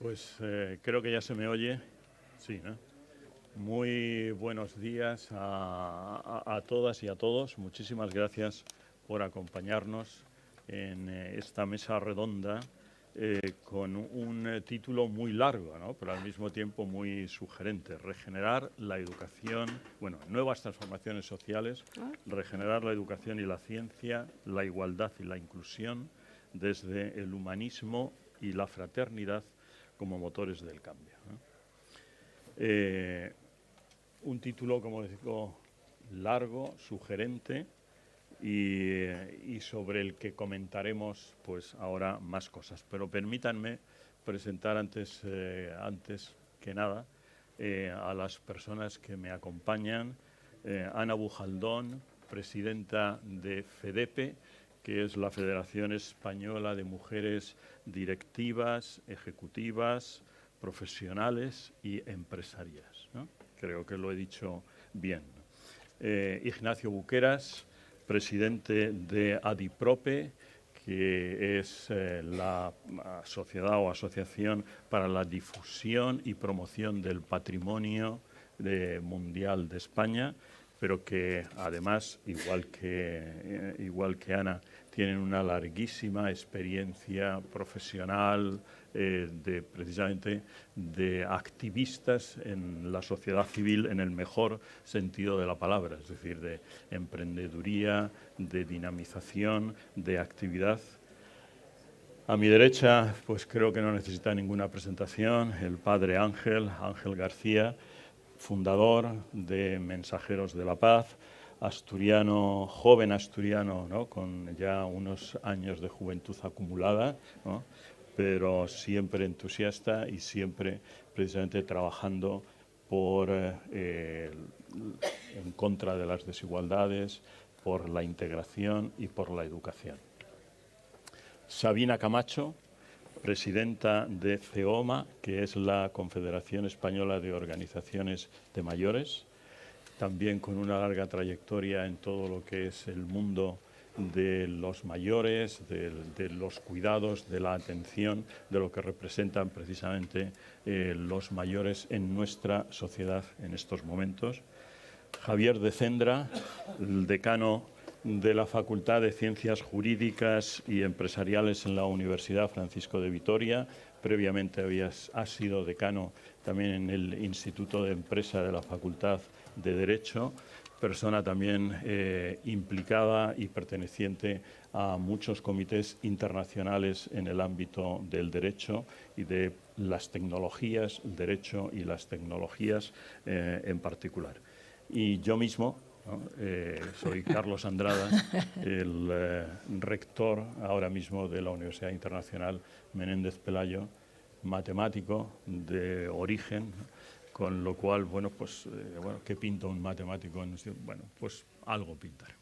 Pues creo que ya se me oye. Sí, ¿no? Muy buenos días a todas y a todos. Muchísimas gracias por acompañarnos en esta mesa redonda con un título muy largo, ¿no? Pero al mismo tiempo muy sugerente. Regenerar la educación, nuevas transformaciones sociales, regenerar la educación y la ciencia, la igualdad y la inclusión desde el humanismo y la fraternidad como motores del cambio, ¿no? Un título, como digo, largo, sugerente y sobre el que comentaremos pues ahora más cosas. Pero permítanme presentar antes que nada a las personas que me acompañan. Ana Bujaldón, presidenta de FEDEPE, que es la Federación Española de Mujeres Directivas, Ejecutivas, Profesionales y Empresarias, ¿no? Creo que lo he dicho bien. Ignacio Buqueras, presidente de ADIPROPE, que es la sociedad o asociación para la difusión y promoción del patrimonio mundial de España, pero que además, igual que Ana, tienen una larguísima experiencia profesional precisamente de activistas en la sociedad civil en el mejor sentido de la palabra, es decir, de emprendeduría, de dinamización, de actividad. A mi derecha, pues creo que no necesita ninguna presentación, el padre Ángel García, fundador de Mensajeros de la Paz, asturiano, joven asturiano, ¿no? Con ya unos años de juventud acumulada, ¿no? Pero siempre entusiasta y siempre precisamente trabajando en contra de las desigualdades, por la integración y por la educación. Sabina Camacho, presidenta de CEOMA, que es la Confederación Española de Organizaciones de Mayores, también con una larga trayectoria en todo lo que es el mundo de los mayores, de los cuidados, de la atención, de lo que representan precisamente los mayores en nuestra sociedad en estos momentos. Javier de Cendra, el decano de la Facultad de Ciencias Jurídicas y Empresariales en la Universidad Francisco de Vitoria. Previamente ha sido decano también en el Instituto de Empresa de la Facultad de Derecho, persona también implicada y perteneciente a muchos comités internacionales en el ámbito del derecho y de las tecnologías, el derecho y las tecnologías en particular. Y yo mismo, ¿no? Soy Carlos Andrada, el rector ahora mismo de la Universidad Internacional Menéndez Pelayo, matemático de origen, con lo cual, ¿qué pinta un matemático? Bueno, pues algo pintaré.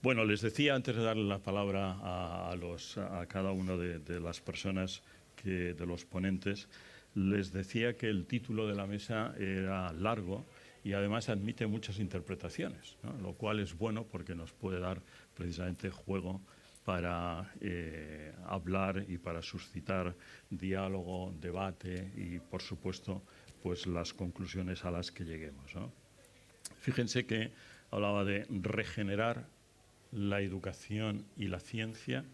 Bueno, les decía antes de darle la palabra a cada uno de las personas, de los ponentes, les decía que el título de la mesa era largo y además admite muchas interpretaciones, ¿no? Lo cual es bueno porque nos puede dar precisamente juego para hablar y para suscitar diálogo, debate y, por supuesto, pues las conclusiones a las que lleguemos, ¿no? Fíjense que hablaba de regenerar la educación y la ciencia,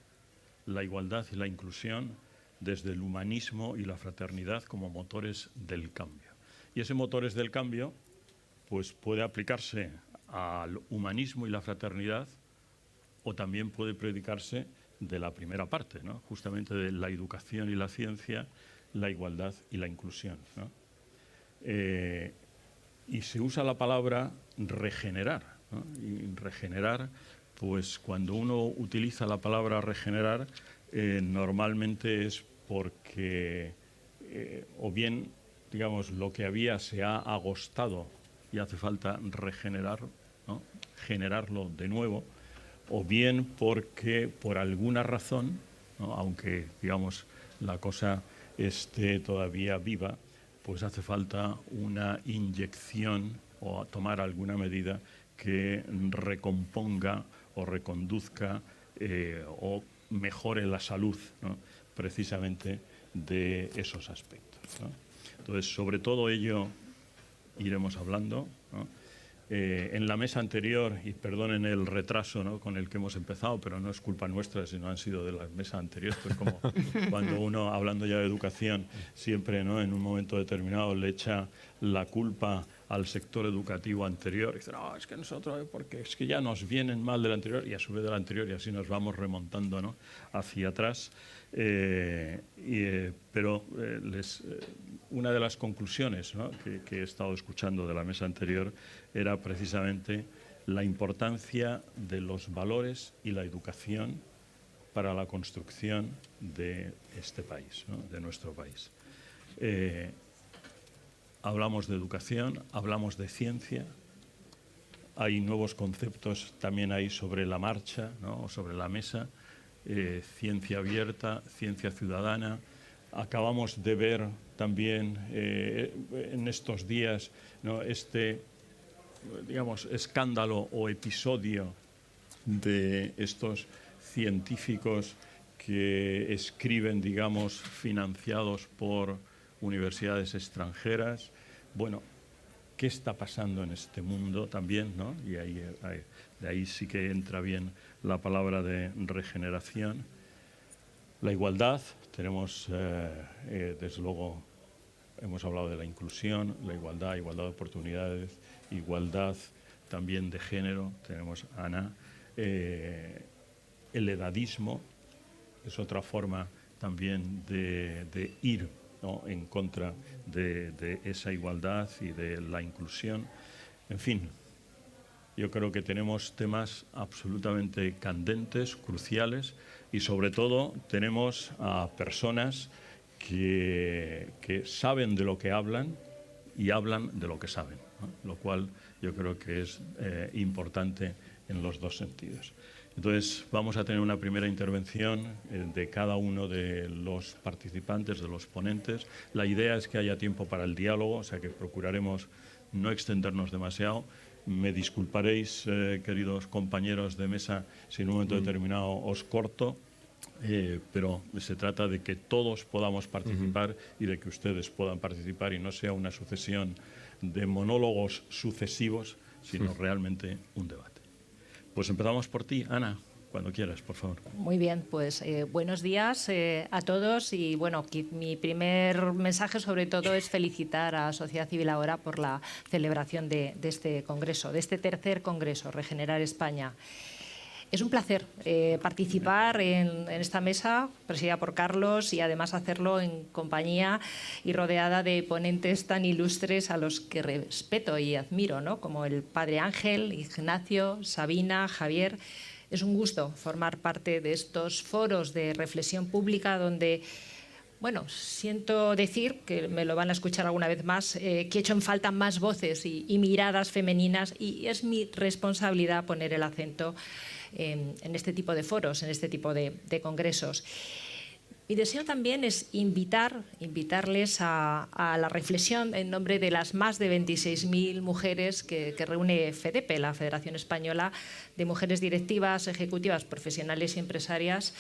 la igualdad y la inclusión desde el humanismo y la fraternidad como motores del cambio. Y ese motores del cambio pues puede aplicarse al humanismo y la fraternidad o también puede predicarse de la primera parte, ¿no? Justamente de la educación y la ciencia, la igualdad y la inclusión, ¿no? Y se usa la palabra regenerar, ¿no? Y regenerar, pues cuando uno utiliza la palabra regenerar, normalmente es porque o bien, digamos, lo que había se ha agostado y hace falta regenerar, ¿no? Generarlo de nuevo, o bien porque por alguna razón, ¿no? Aunque digamos la cosa esté todavía viva, pues hace falta una inyección o tomar alguna medida que recomponga o reconduzca o mejore la salud, ¿no? Precisamente de esos aspectos, ¿no? Entonces, sobre todo ello iremos hablando, ¿no? En la mesa anterior, y perdonen el retraso, ¿no?, con el que hemos empezado, pero no es culpa nuestra, sino han sido de la mesa anterior, pues como cuando uno, hablando ya de educación, siempre, ¿no?, en un momento determinado le echa la culpa al sector educativo anterior, y dice, no, es que nosotros, porque es que ya nos vienen mal del anterior, y a su vez del anterior, y así nos vamos remontando, ¿no?, hacia atrás. Pero una de las conclusiones, ¿no?, que he estado escuchando de la mesa anterior era precisamente la importancia de los valores y la educación para la construcción de este país, ¿no?, de nuestro país. Hablamos de educación, hablamos de ciencia, hay nuevos conceptos también ahí sobre la marcha, ¿no?, o sobre la mesa. Ciencia abierta, ciencia ciudadana. Acabamos de ver también en estos días, ¿no?, digamos, escándalo o episodio de estos científicos que escriben, digamos, financiados por universidades extranjeras. Bueno, ¿qué está pasando en este mundo también, ¿no? Y de ahí sí que entra bien la palabra de regeneración. La igualdad, tenemos, desde luego, hemos hablado de la inclusión, la igualdad de oportunidades, igualdad también de género, tenemos Ana. El edadismo es otra forma también de ir, ¿no?, en contra de esa igualdad y de la inclusión. En fin, yo creo que tenemos temas absolutamente candentes, cruciales, y sobre todo tenemos a personas que saben de lo que hablan y hablan de lo que saben, ¿no?, lo cual yo creo que es importante en los dos sentidos. Entonces, vamos a tener una primera intervención de cada uno de los participantes, de los ponentes. La idea es que haya tiempo para el diálogo, o sea que procuraremos no extendernos demasiado. Me disculparéis, queridos compañeros de mesa, si en un momento determinado os corto, pero se trata de que todos podamos participar y de que ustedes puedan participar y no sea una sucesión de monólogos sucesivos, sino realmente un debate. Pues empezamos por ti, Ana, cuando quieras, por favor. Muy bien, pues buenos días a todos y bueno, mi primer mensaje sobre todo es felicitar a Sociedad Civil Ahora por la celebración de este congreso, de este tercer congreso, Regenerar España. Es un placer participar en esta mesa presidida por Carlos y además hacerlo en compañía y rodeada de ponentes tan ilustres a los que respeto y admiro, ¿no?, como el padre Ángel, Ignacio, Sabina, Javier. Es un gusto formar parte de estos foros de reflexión pública donde, bueno, siento decir, que me lo van a escuchar alguna vez más, que he hecho en falta más voces y miradas femeninas y es mi responsabilidad poner el acento en este tipo de foros, en este tipo de congresos. Mi deseo también es invitarles a la reflexión en nombre de las más de 26.000 mujeres que reúne FEDEPE, la Federación Española de Mujeres Directivas, Ejecutivas, Profesionales y Empresarias,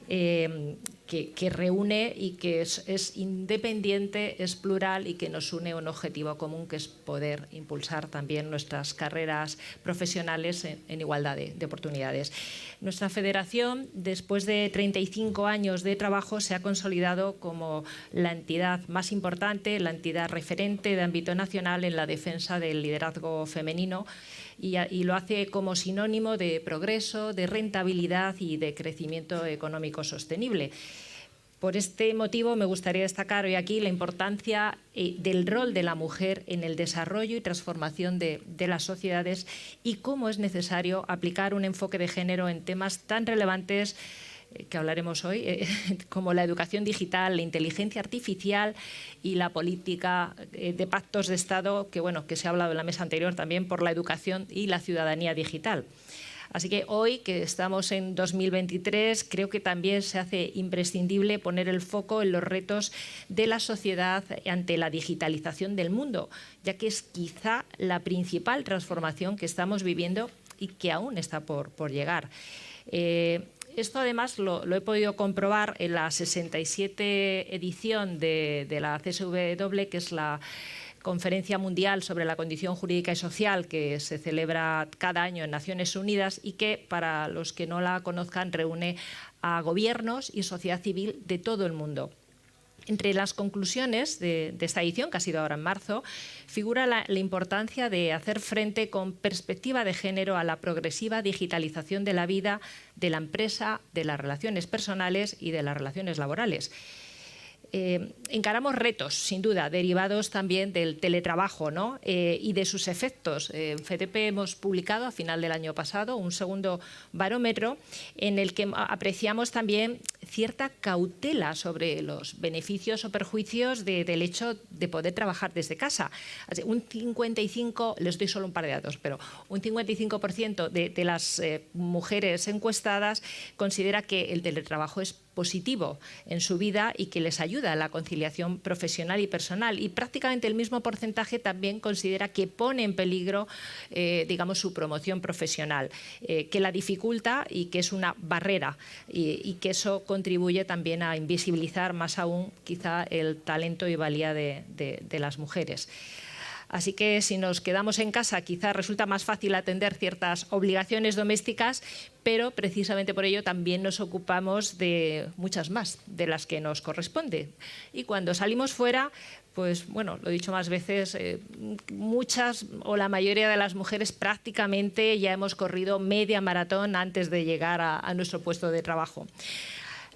que reúne y que es independiente, es plural y que nos une un objetivo común, que es poder impulsar también nuestras carreras profesionales en igualdad de oportunidades. Nuestra federación, después de 35 años de trabajo, se ha consolidado como la entidad más importante, la entidad referente de ámbito nacional en la defensa del liderazgo femenino y lo hace como sinónimo de progreso, de rentabilidad y de crecimiento económico sostenible. Por este motivo me gustaría destacar hoy aquí la importancia del rol de la mujer en el desarrollo y transformación de las sociedades y cómo es necesario aplicar un enfoque de género en temas tan relevantes que hablaremos hoy, como la educación digital, la inteligencia artificial y la política de pactos de Estado, que se ha hablado en la mesa anterior también, por la educación y la ciudadanía digital. Así que hoy, que estamos en 2023, creo que también se hace imprescindible poner el foco en los retos de la sociedad ante la digitalización del mundo, ya que es quizá la principal transformación que estamos viviendo y que aún está por llegar. Esto además lo he podido comprobar en la 67 edición de la CSW, que es la Conferencia Mundial sobre la Condición Jurídica y Social, que se celebra cada año en Naciones Unidas y que, para los que no la conozcan, reúne a gobiernos y sociedad civil de todo el mundo. Entre las conclusiones de esta edición, que ha sido ahora en marzo, figura la importancia de hacer frente con perspectiva de género a la progresiva digitalización de la vida, de la empresa, de las relaciones personales y de las relaciones laborales. Encaramos retos, sin duda, derivados también del teletrabajo, ¿no? Y de sus efectos. En FEDEPE hemos publicado a final del año pasado un segundo barómetro en el que apreciamos también cierta cautela sobre los beneficios o perjuicios del hecho de poder trabajar desde casa. Un 55, les doy solo un par de datos, pero un 55% de las mujeres encuestadas considera que el teletrabajo es positivo en su vida y que les ayuda a la conciliación profesional y personal, y prácticamente el mismo porcentaje también considera que pone en peligro digamos, su promoción profesional, que la dificulta y que es una barrera, y que eso contribuye también a invisibilizar más aún quizá el talento y valía de las mujeres. Así que si nos quedamos en casa quizás resulta más fácil atender ciertas obligaciones domésticas, pero precisamente por ello también nos ocupamos de muchas más de las que nos corresponde. Y cuando salimos fuera, pues bueno, lo he dicho más veces, muchas o la mayoría de las mujeres prácticamente ya hemos corrido media maratón antes de llegar a nuestro puesto de trabajo.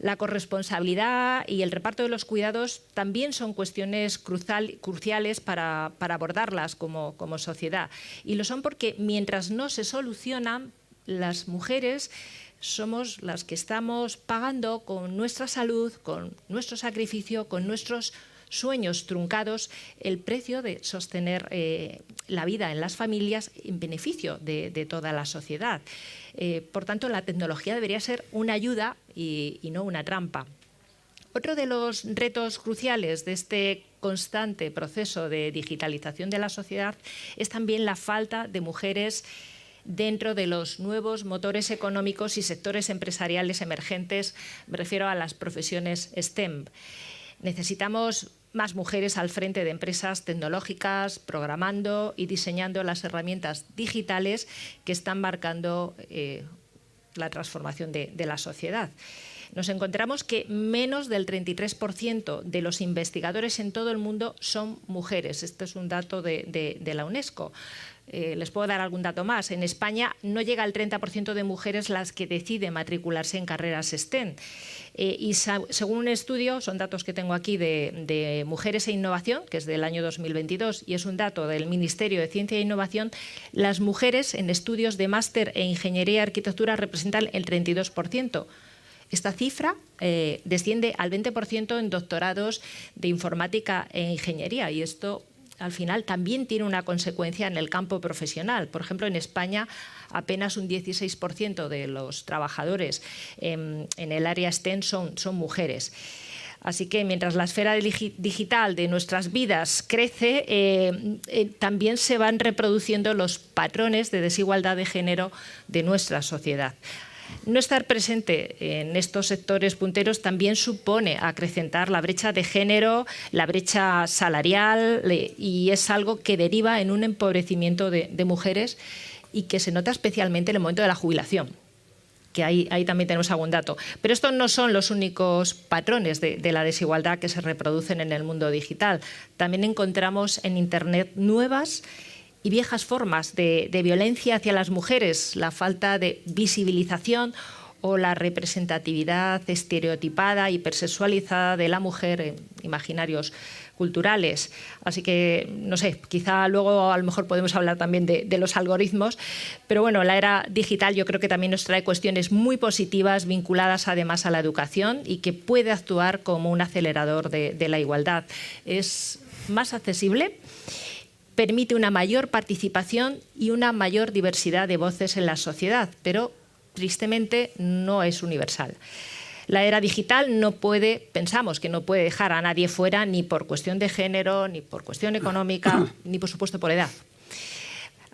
La corresponsabilidad y el reparto de los cuidados también son cuestiones cruciales para abordarlas como sociedad. Y lo son porque mientras no se solucionan, las mujeres somos las que estamos pagando con nuestra salud, con nuestro sacrificio, con nuestros sueños truncados, el precio de sostener la vida en las familias en beneficio de toda la sociedad. Por tanto, la tecnología debería ser una ayuda y no una trampa. Otro de los retos cruciales de este constante proceso de digitalización de la sociedad es también la falta de mujeres dentro de los nuevos motores económicos y sectores empresariales emergentes. Me refiero a las profesiones STEM. Necesitamos más mujeres al frente de empresas tecnológicas, programando y diseñando las herramientas digitales que están marcando la transformación de la sociedad. Nos encontramos que menos del 33% de los investigadores en todo el mundo son mujeres. Este es un dato de la UNESCO. Les puedo dar algún dato más. En España no llega al 30% de mujeres las que deciden matricularse en carreras STEM. Y según un estudio, son datos que tengo aquí de Mujeres e Innovación, que es del año 2022, y es un dato del Ministerio de Ciencia e Innovación, las mujeres en estudios de máster e ingeniería y arquitectura representan el 32%. Esta cifra desciende al 20% en doctorados de informática e ingeniería, y esto al final también tiene una consecuencia en el campo profesional. Por ejemplo, en España apenas un 16% de los trabajadores en el área STEM son mujeres. Así que mientras la esfera digital de nuestras vidas crece, también se van reproduciendo los patrones de desigualdad de género de nuestra sociedad. No estar presente en estos sectores punteros también supone acrecentar la brecha de género, la brecha salarial, y es algo que deriva en un empobrecimiento de mujeres y que se nota especialmente en el momento de la jubilación, que ahí también tenemos algún dato. Pero estos no son los únicos patrones de la desigualdad que se reproducen en el mundo digital. También encontramos en Internet nuevas y viejas formas de violencia hacia las mujeres, la falta de visibilización o la representatividad estereotipada, hipersexualizada de la mujer en imaginarios culturales. Así que, no sé, quizá luego a lo mejor podemos hablar también de los algoritmos, pero bueno, la era digital yo creo que también nos trae cuestiones muy positivas vinculadas además a la educación y que puede actuar como un acelerador de la igualdad. Es más accesible, permite una mayor participación y una mayor diversidad de voces en la sociedad, pero tristemente no es universal. La era digital pensamos que no puede dejar a nadie fuera, ni por cuestión de género, ni por cuestión económica, ni por supuesto por edad.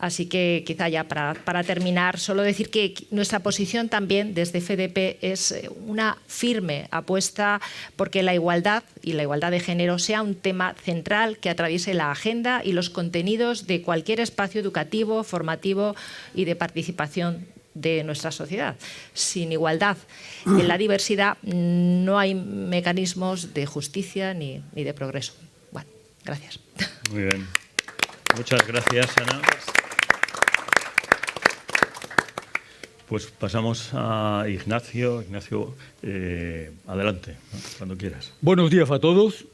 Así que quizá ya para terminar, solo decir que nuestra posición también desde FDP es una firme apuesta porque la igualdad y la igualdad de género sea un tema central que atraviese la agenda y los contenidos de cualquier espacio educativo, formativo y de participación de nuestra sociedad. Sin igualdad en la diversidad no hay mecanismos de justicia ni de progreso. Bueno, gracias. Muy bien. Muchas gracias, Ana. Pues pasamos a Ignacio. Ignacio, adelante, ¿no? Cuando quieras. Buenos días a todos.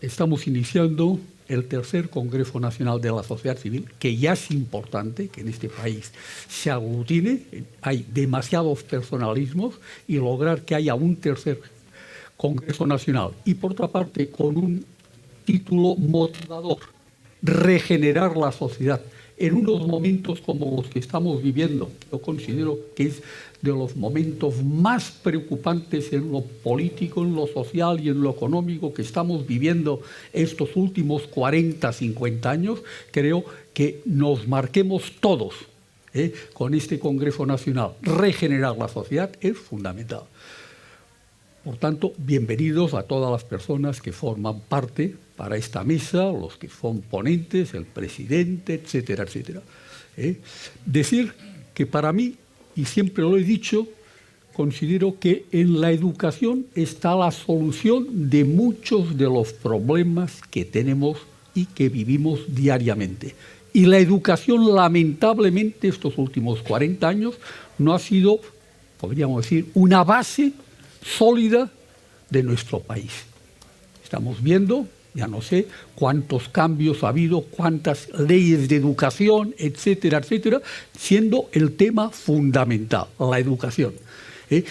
Estamos iniciando el tercer Congreso Nacional de la Sociedad Civil, que ya es importante que en este país se aglutine. Hay demasiados personalismos y lograr que haya un tercer Congreso Nacional. Y por otra parte, con un título motivador, regenerar la sociedad. En unos momentos como los que estamos viviendo, yo considero que es de los momentos más preocupantes en lo político, en lo social y en lo económico que estamos viviendo estos últimos 40, 50 años, creo que nos marquemos todos con este Congreso Nacional. Regenerar la sociedad es fundamental. Por tanto, bienvenidos a todas las personas que forman parte para esta mesa, los que son ponentes, el presidente, etcétera, etcétera. Decir que para mí, y siempre lo he dicho, considero que en la educación está la solución de muchos de los problemas que tenemos y que vivimos diariamente. Y la educación, lamentablemente, estos últimos 40 años, no ha sido, podríamos decir, una base sólida de nuestro país. Estamos viendo, ya no sé cuántos cambios ha habido, cuántas leyes de educación, etcétera, etcétera, siendo el tema fundamental, la educación.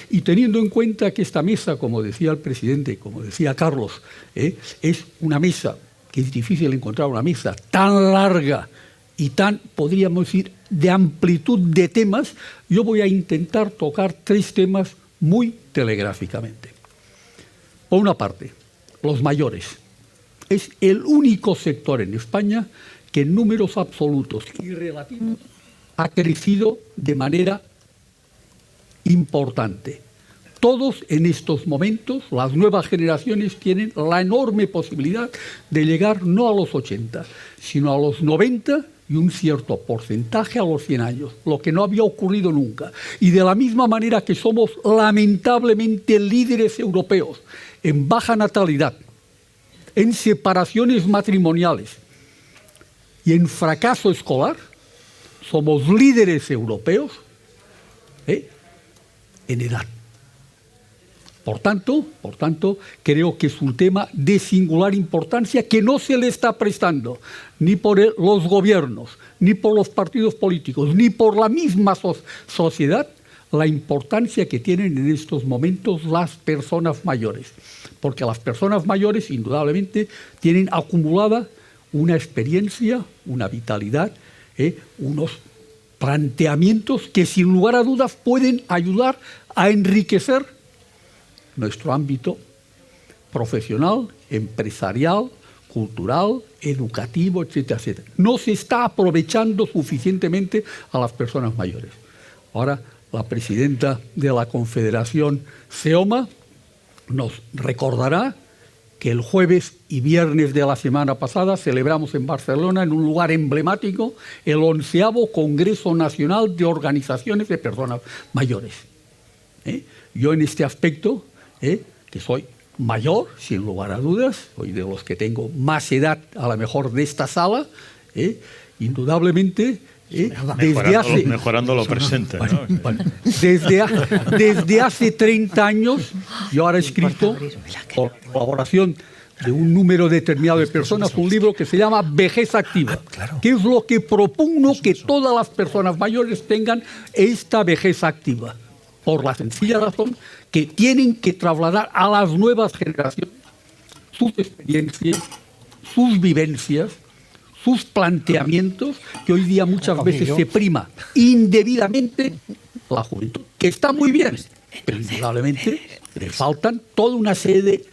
Y teniendo en cuenta que esta mesa, como decía el presidente, como decía Carlos, es una mesa que es difícil encontrar una mesa tan larga y tan, podríamos decir, de amplitud de temas, yo voy a intentar tocar 3 temas muy telegráficamente. Por una parte, los mayores. Es el único sector en España que en números absolutos y relativos ha crecido de manera importante. Todos en estos momentos, las nuevas generaciones tienen la enorme posibilidad de llegar no a los 80, sino a los 90 y un cierto porcentaje a los 100 años, lo que no había ocurrido nunca. Y de la misma manera que somos lamentablemente líderes europeos en baja natalidad, en separaciones matrimoniales y en fracaso escolar, somos líderes europeos en edad. Por tanto, creo que es un tema de singular importancia que no se le está prestando ni por los gobiernos, ni por los partidos políticos, ni por la misma sociedad, la importancia que tienen en estos momentos las personas mayores. Porque las personas mayores, indudablemente, tienen acumulada una experiencia, una vitalidad, unos planteamientos que, sin lugar a dudas, pueden ayudar a enriquecer nuestro ámbito profesional, empresarial, cultural, educativo, etcétera, etcétera. No se está aprovechando suficientemente a las personas mayores. Ahora, la presidenta de la Confederación CEOMA nos recordará que el jueves y viernes de la semana pasada celebramos en Barcelona, en un lugar emblemático, el 11º Congreso Nacional de Organizaciones de Personas Mayores. Yo en este aspecto, que soy mayor, sin lugar a dudas, soy de los que tengo más edad a lo mejor de esta sala, indudablemente, mejorando lo presente, ¿no? Desde hace 30 años, yo ahora he escrito, por colaboración de un número determinado de personas, un libro que se llama Vejez Activa, que es lo que propugno que todas las personas mayores tengan esta vejez activa, por la sencilla razón que tienen que trasladar a las nuevas generaciones sus experiencias, sus vivencias, sus planteamientos, que hoy día muchas veces se prima indebidamente la juventud, que está muy bien, pero indudablemente le faltan toda una serie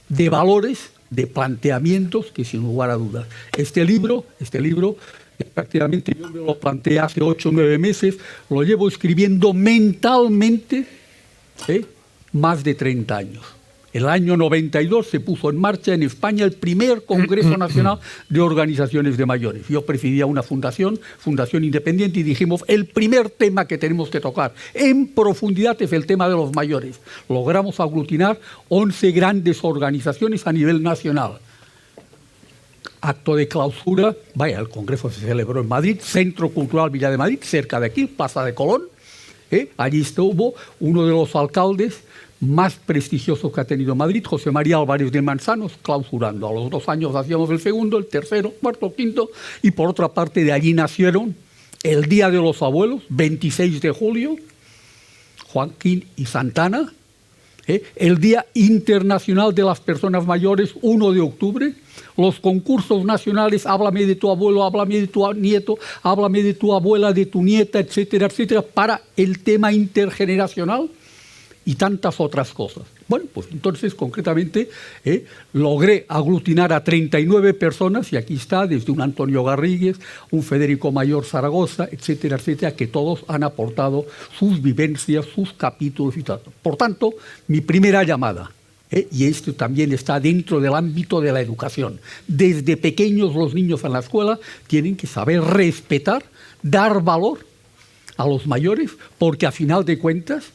de valores, de planteamientos que sin lugar a dudas. Este libro Prácticamente yo me lo planteé hace 8 o 9 meses, lo llevo escribiendo mentalmente más de 30 años. El año 92 se puso en marcha en España el primer Congreso Nacional de Organizaciones de Mayores. Yo presidía una fundación independiente, y dijimos, el primer tema que tenemos que tocar en profundidad es el tema de los mayores. Logramos aglutinar 11 grandes organizaciones a nivel nacional. Acto de clausura, el Congreso se celebró en Madrid, Centro Cultural Villa de Madrid, cerca de aquí, Plaza de Colón. Allí estuvo uno de los alcaldes más prestigioso que ha tenido Madrid, José María Álvarez de Manzanos, clausurando. A los 2 años hacíamos el segundo, el tercero, cuarto, quinto, y por otra parte de allí nacieron el Día de los Abuelos, 26 de julio, Joaquín y Santana, el Día Internacional de las Personas Mayores, 1 de octubre, los concursos nacionales, háblame de tu abuelo, háblame de tu nieto, háblame de tu abuela, de tu nieta, etcétera, etcétera, para el tema intergeneracional, y tantas otras cosas. Bueno, pues entonces, concretamente, logré aglutinar a 39 personas, y aquí está, desde un Antonio Garrigues, un Federico Mayor Zaragoza, etcétera, etcétera, que todos han aportado sus vivencias, sus capítulos y tal. Por tanto, mi primera llamada, y esto también está dentro del ámbito de la educación. Desde pequeños los niños en la escuela tienen que saber respetar, dar valor a los mayores, porque a final de cuentas,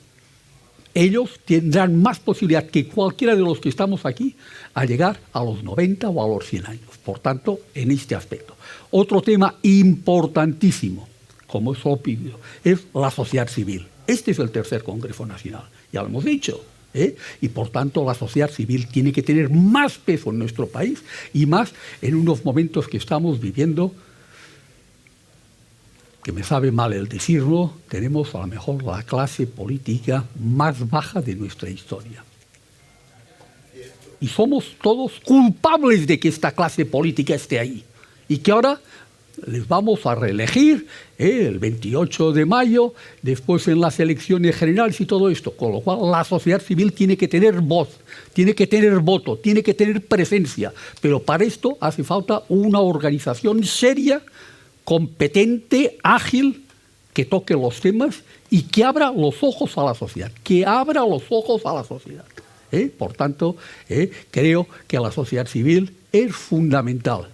ellos tendrán más posibilidad que cualquiera de los que estamos aquí a llegar a los 90 o a los 100 años. Por tanto, en este aspecto. Otro tema importantísimo, como es obvio, es la sociedad civil. Este es el tercer Congreso Nacional, ya lo hemos dicho. Y por tanto, la sociedad civil tiene que tener más peso en nuestro país, y más en unos momentos que estamos viviendo, que me sabe mal el decirlo, tenemos a lo mejor la clase política más baja de nuestra historia. Y somos todos culpables de que esta clase política esté ahí. Y que ahora les vamos a reelegir el 28 de mayo, después en las elecciones generales y todo esto. Con lo cual la sociedad civil tiene que tener voz, tiene que tener voto, tiene que tener presencia. Pero para esto hace falta una organización seria, competente, ágil, que toque los temas y que abra los ojos a la sociedad, Por tanto, creo que la sociedad civil es fundamental.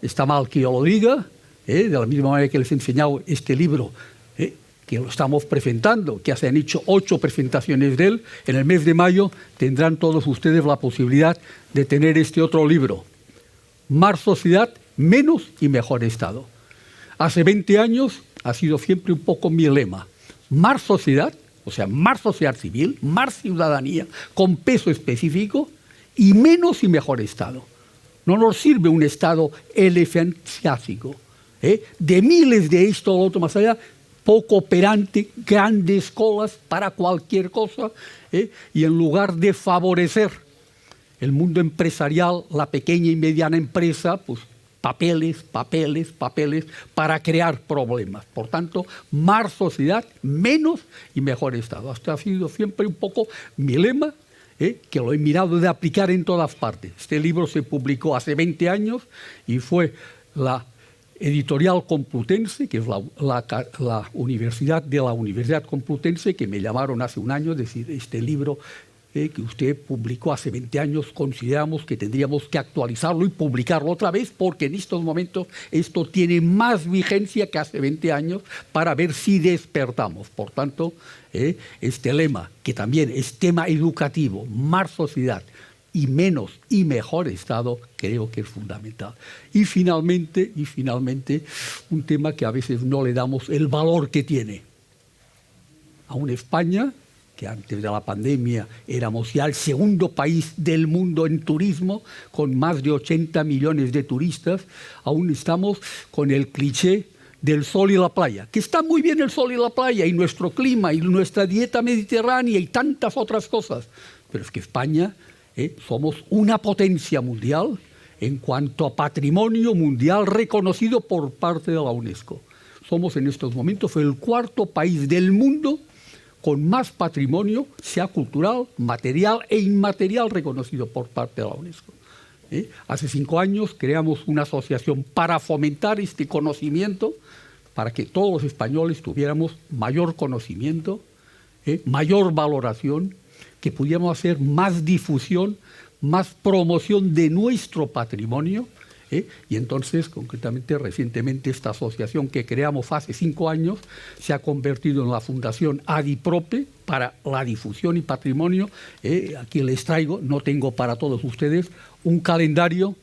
Está mal que yo lo diga, de la misma manera que les he enseñado este libro, que lo estamos presentando, que se han hecho 8 presentaciones de él. En el mes de mayo tendrán todos ustedes la posibilidad de tener este otro libro, Más sociedad, menos y mejor Estado. Hace 20 años ha sido siempre un poco mi lema. Más sociedad, o sea, más sociedad civil, más ciudadanía con peso específico, y menos y mejor Estado. No nos sirve un Estado elefantiásico, de miles de esto o lo otro más allá, poco operante, grandes colas para cualquier cosa, y en lugar de favorecer el mundo empresarial, la pequeña y mediana empresa, pues papeles para crear problemas. Por tanto, más sociedad, menos y mejor Estado. Este ha sido siempre un poco mi lema, que lo he mirado de aplicar en todas partes. Este libro se publicó hace 20 años y fue la editorial Complutense, que es la Universidad Complutense, que me llamaron hace un año, decir, este libro que usted publicó hace 20 años, consideramos que tendríamos que actualizarlo y publicarlo otra vez, porque en estos momentos esto tiene más vigencia que hace 20 años, para ver si despertamos. Por tanto, este lema, que también es tema educativo, más sociedad y menos y mejor Estado, creo que es fundamental. Y finalmente, un tema que a veces no le damos el valor que tiene. Aún España, que antes de la pandemia éramos ya el segundo país del mundo en turismo, con más de 80 millones de turistas, aún estamos con el cliché del sol y la playa, que está muy bien el sol y la playa, y nuestro clima, y nuestra dieta mediterránea, y tantas otras cosas, pero es que España, somos una potencia mundial en cuanto a patrimonio mundial reconocido por parte de la UNESCO. Somos en estos momentos el 4º país del mundo con más patrimonio, sea cultural, material e inmaterial, reconocido por parte de la UNESCO. Hace 5 años creamos una asociación para fomentar este conocimiento, para que todos los españoles tuviéramos mayor conocimiento, mayor valoración, que pudiéramos hacer más difusión, más promoción de nuestro patrimonio. Y entonces, concretamente, recientemente, esta asociación que creamos hace 5 años se ha convertido en la Fundación Adiprope para la difusión y patrimonio. Aquí les traigo, no tengo para todos ustedes, un calendario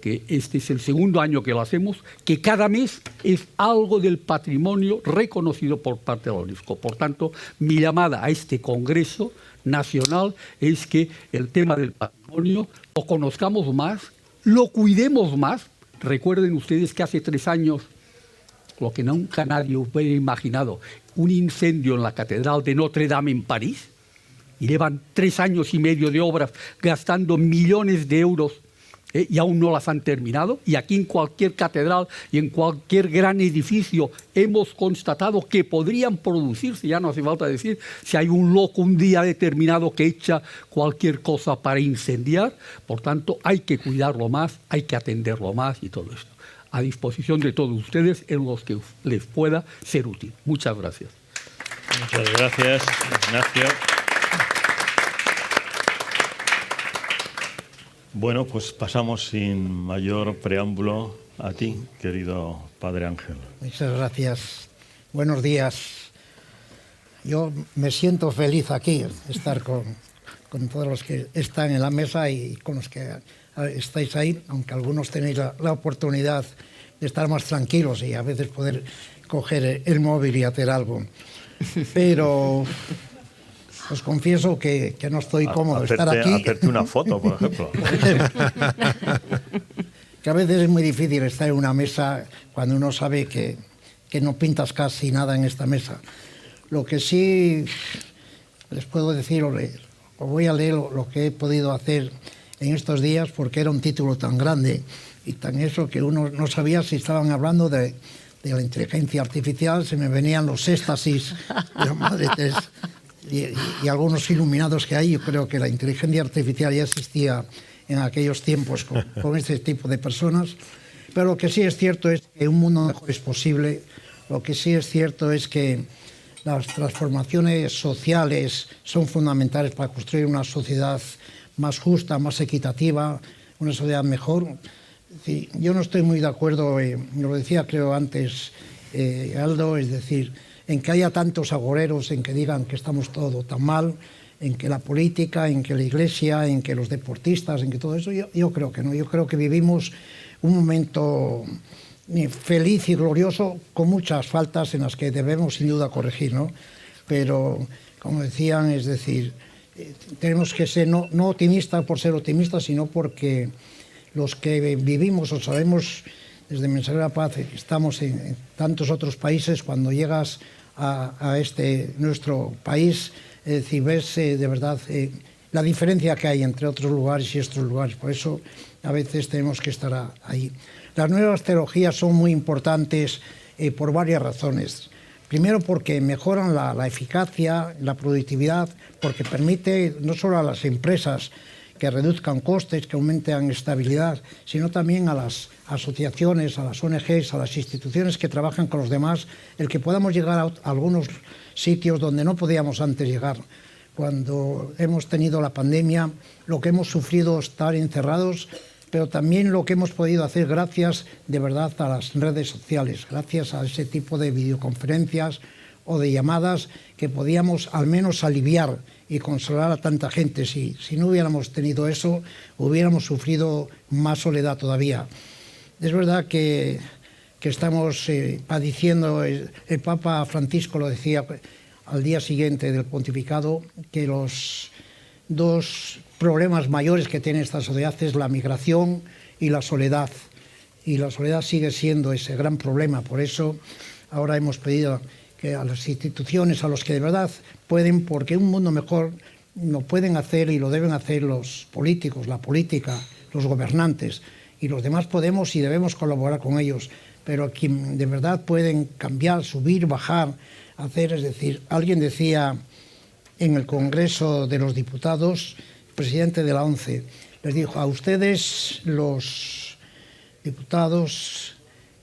que este es el 2.º año que lo hacemos, que cada mes es algo del patrimonio reconocido por parte de la UNESCO. Por tanto, mi llamada a este Congreso Nacional es que el tema del patrimonio lo conozcamos más, lo cuidemos más. Recuerden ustedes que hace 3 años, lo que nunca nadie hubiera imaginado, un incendio en la Catedral de Notre Dame en París, y llevan 3 años y medio de obras gastando millones de euros y aún no las han terminado. Y aquí en cualquier catedral y en cualquier gran edificio hemos constatado que podrían producirse, ya no hace falta decir, si hay un loco un día determinado que echa cualquier cosa para incendiar. Por tanto, hay que cuidarlo más, hay que atenderlo más y todo esto. A disposición de todos ustedes en los que les pueda ser útil. Muchas gracias. Muchas gracias, Ignacio. Bueno, pues pasamos sin mayor preámbulo a ti, querido Padre Ángel. Muchas gracias. Buenos días. Yo me siento feliz aquí, estar con todos los que están en la mesa y con los que estáis ahí, aunque algunos tenéis la oportunidad de estar más tranquilos y a veces poder coger el móvil y hacer algo. Pero os confieso que no estoy cómodo estar aquí. Hacerte una foto, por ejemplo. Que a veces es muy difícil estar en una mesa cuando uno sabe que no pintas casi nada en esta mesa. Lo que sí les puedo decir, os voy a leer lo que he podido hacer en estos días, porque era un título tan grande y tan eso que uno no sabía si estaban hablando de la inteligencia artificial. Se me venían los éxtasis de la Madre Teresa y algunos iluminados que hay. Yo creo que la inteligencia artificial ya existía en aquellos tiempos con este tipo de personas. Pero lo que sí es cierto es que un mundo mejor es posible. Lo que sí es cierto es que las transformaciones sociales son fundamentales para construir una sociedad más justa, más equitativa, una sociedad mejor. Sí, yo no estoy muy de acuerdo, lo decía creo antes Aldo, es decir, en que haya tantos agoreros, en que digan que estamos todo tan mal, en que la política, en que la iglesia, en que los deportistas, en que todo eso. Yo creo que no, yo creo que vivimos un momento feliz y glorioso con muchas faltas en las que debemos sin duda corregir, ¿no? Pero, como decían, es decir, tenemos que ser no optimistas por ser optimistas, sino porque los que vivimos o sabemos desde Mensajeros de la Paz, estamos en tantos otros países, cuando llegas a este nuestro país, es decir, ves de verdad la diferencia que hay entre otros lugares y estos lugares. Por eso a veces tenemos que estar ahí. Las nuevas tecnologías son muy importantes por varias razones. Primero, porque mejoran la eficacia, la productividad, porque permite no solo a las empresas que reduzcan costes, que aumenten estabilidad, sino también a las asociaciones, a las ONGs, a las instituciones que trabajan con los demás, el que podamos llegar a algunos sitios donde no podíamos antes llegar. Cuando hemos tenido la pandemia, lo que hemos sufrido estar encerrados, pero también lo que hemos podido hacer gracias de verdad a las redes sociales, gracias a ese tipo de videoconferencias o de llamadas que podíamos al menos aliviar y consolar a tanta gente. Si no hubiéramos tenido eso, hubiéramos sufrido más soledad todavía. Es verdad que estamos padeciendo, el Papa Francisco lo decía al día siguiente del pontificado, que los dos problemas mayores que tiene esta sociedad es la migración y la soledad. Y la soledad sigue siendo ese gran problema. Por eso ahora hemos pedido que a las instituciones, a los que de verdad pueden, porque un mundo mejor lo pueden hacer y lo deben hacer los políticos, la política, los gobernantes, y los demás podemos y debemos colaborar con ellos, pero quien de verdad pueden cambiar, subir, bajar, hacer, es decir, alguien decía en el Congreso de los Diputados, presidente de la ONCE, les dijo: a ustedes, los diputados,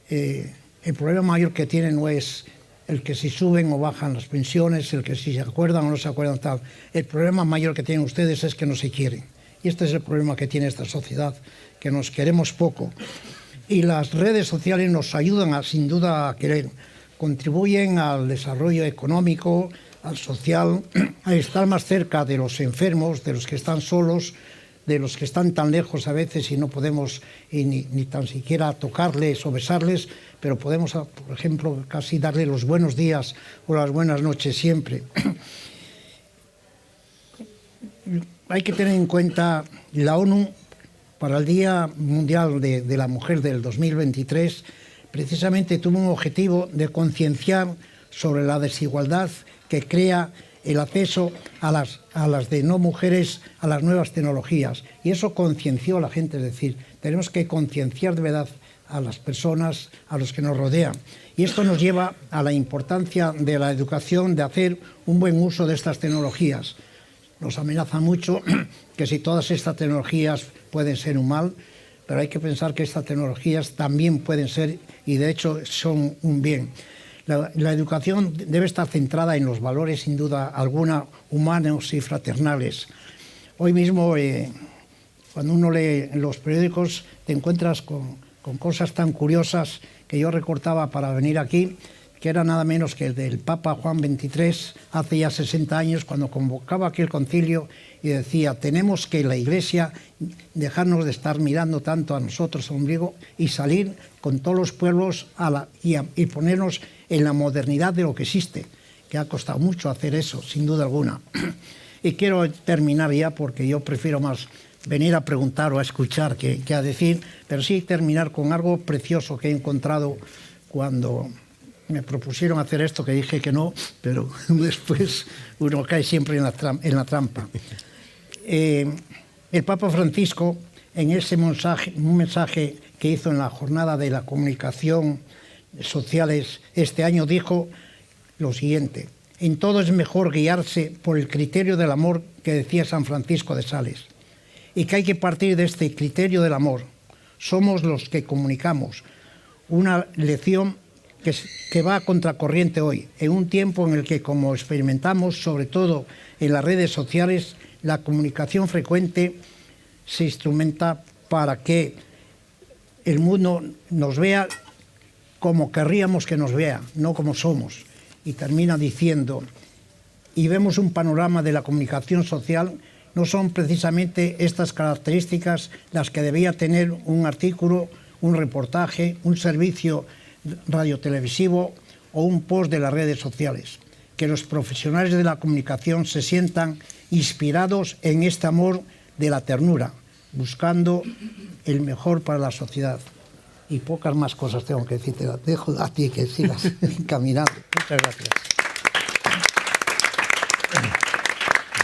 el problema mayor que tienen no es el que si suben o bajan las pensiones, el que si se acuerdan o no se acuerdan, tal. El problema mayor que tienen ustedes es que no se quieren. Y este es el problema que tiene esta sociedad, que nos queremos poco. Y las redes sociales nos ayudan, sin duda, a querer. Contribuyen al desarrollo económico, al social, a estar más cerca de los enfermos, de los que están solos, de los que están tan lejos a veces y no podemos ni tan siquiera tocarles o besarles, pero podemos, por ejemplo, casi darle los buenos días o las buenas noches siempre. Hay que tener en cuenta la ONU, para el Día Mundial de la Mujer del 2023, precisamente tuvo un objetivo de concienciar sobre la desigualdad que crea el acceso a las de no mujeres a las nuevas tecnologías. Y eso concienció a la gente, es decir, tenemos que concienciar de verdad a las personas, a los que nos rodean. Y esto nos lleva a la importancia de la educación, de hacer un buen uso de estas tecnologías. Nos amenaza mucho que si todas estas tecnologías pueden ser un mal, pero hay que pensar que estas tecnologías también pueden ser, y de hecho son un bien. La educación debe estar centrada en los valores, sin duda alguna, humanos y fraternales. Hoy mismo, cuando uno lee los periódicos, te encuentras con cosas tan curiosas que yo recortaba para venir aquí, que era nada menos que el del Papa Juan XXIII, hace ya 60 años, cuando convocaba aquí el concilio y decía: tenemos que la Iglesia dejarnos de estar mirando tanto a nosotros, al ombligo, y salir con todos los pueblos y ponernos en la modernidad de lo que existe, que ha costado mucho hacer eso, sin duda alguna. Y quiero terminar ya, porque yo prefiero más venir a preguntar o a escuchar que a decir, pero sí terminar con algo precioso que he encontrado cuando me propusieron hacer esto, que dije que no, pero después uno cae siempre en la trampa. El Papa Francisco, en un mensaje que hizo en la jornada de la comunicación sociales este año, dijo lo siguiente: en todo es mejor guiarse por el criterio del amor que decía San Francisco de Sales, y que hay que partir de este criterio del amor. Somos los que comunicamos. Una lección que va a contracorriente hoy, en un tiempo en el que, como experimentamos, sobre todo en las redes sociales, la comunicación frecuente se instrumenta para que el mundo nos vea como querríamos que nos vea, no como somos. Y termina diciendo, y vemos un panorama de la comunicación social, no son precisamente estas características las que debía tener un artículo, un reportaje, un servicio radiotelevisivo o un post de las redes sociales. Que los profesionales de la comunicación se sientan inspirados en este amor de la ternura, buscando el mejor para la sociedad. Y pocas más cosas tengo que decirte. Dejo a ti que sigas caminando. Muchas gracias.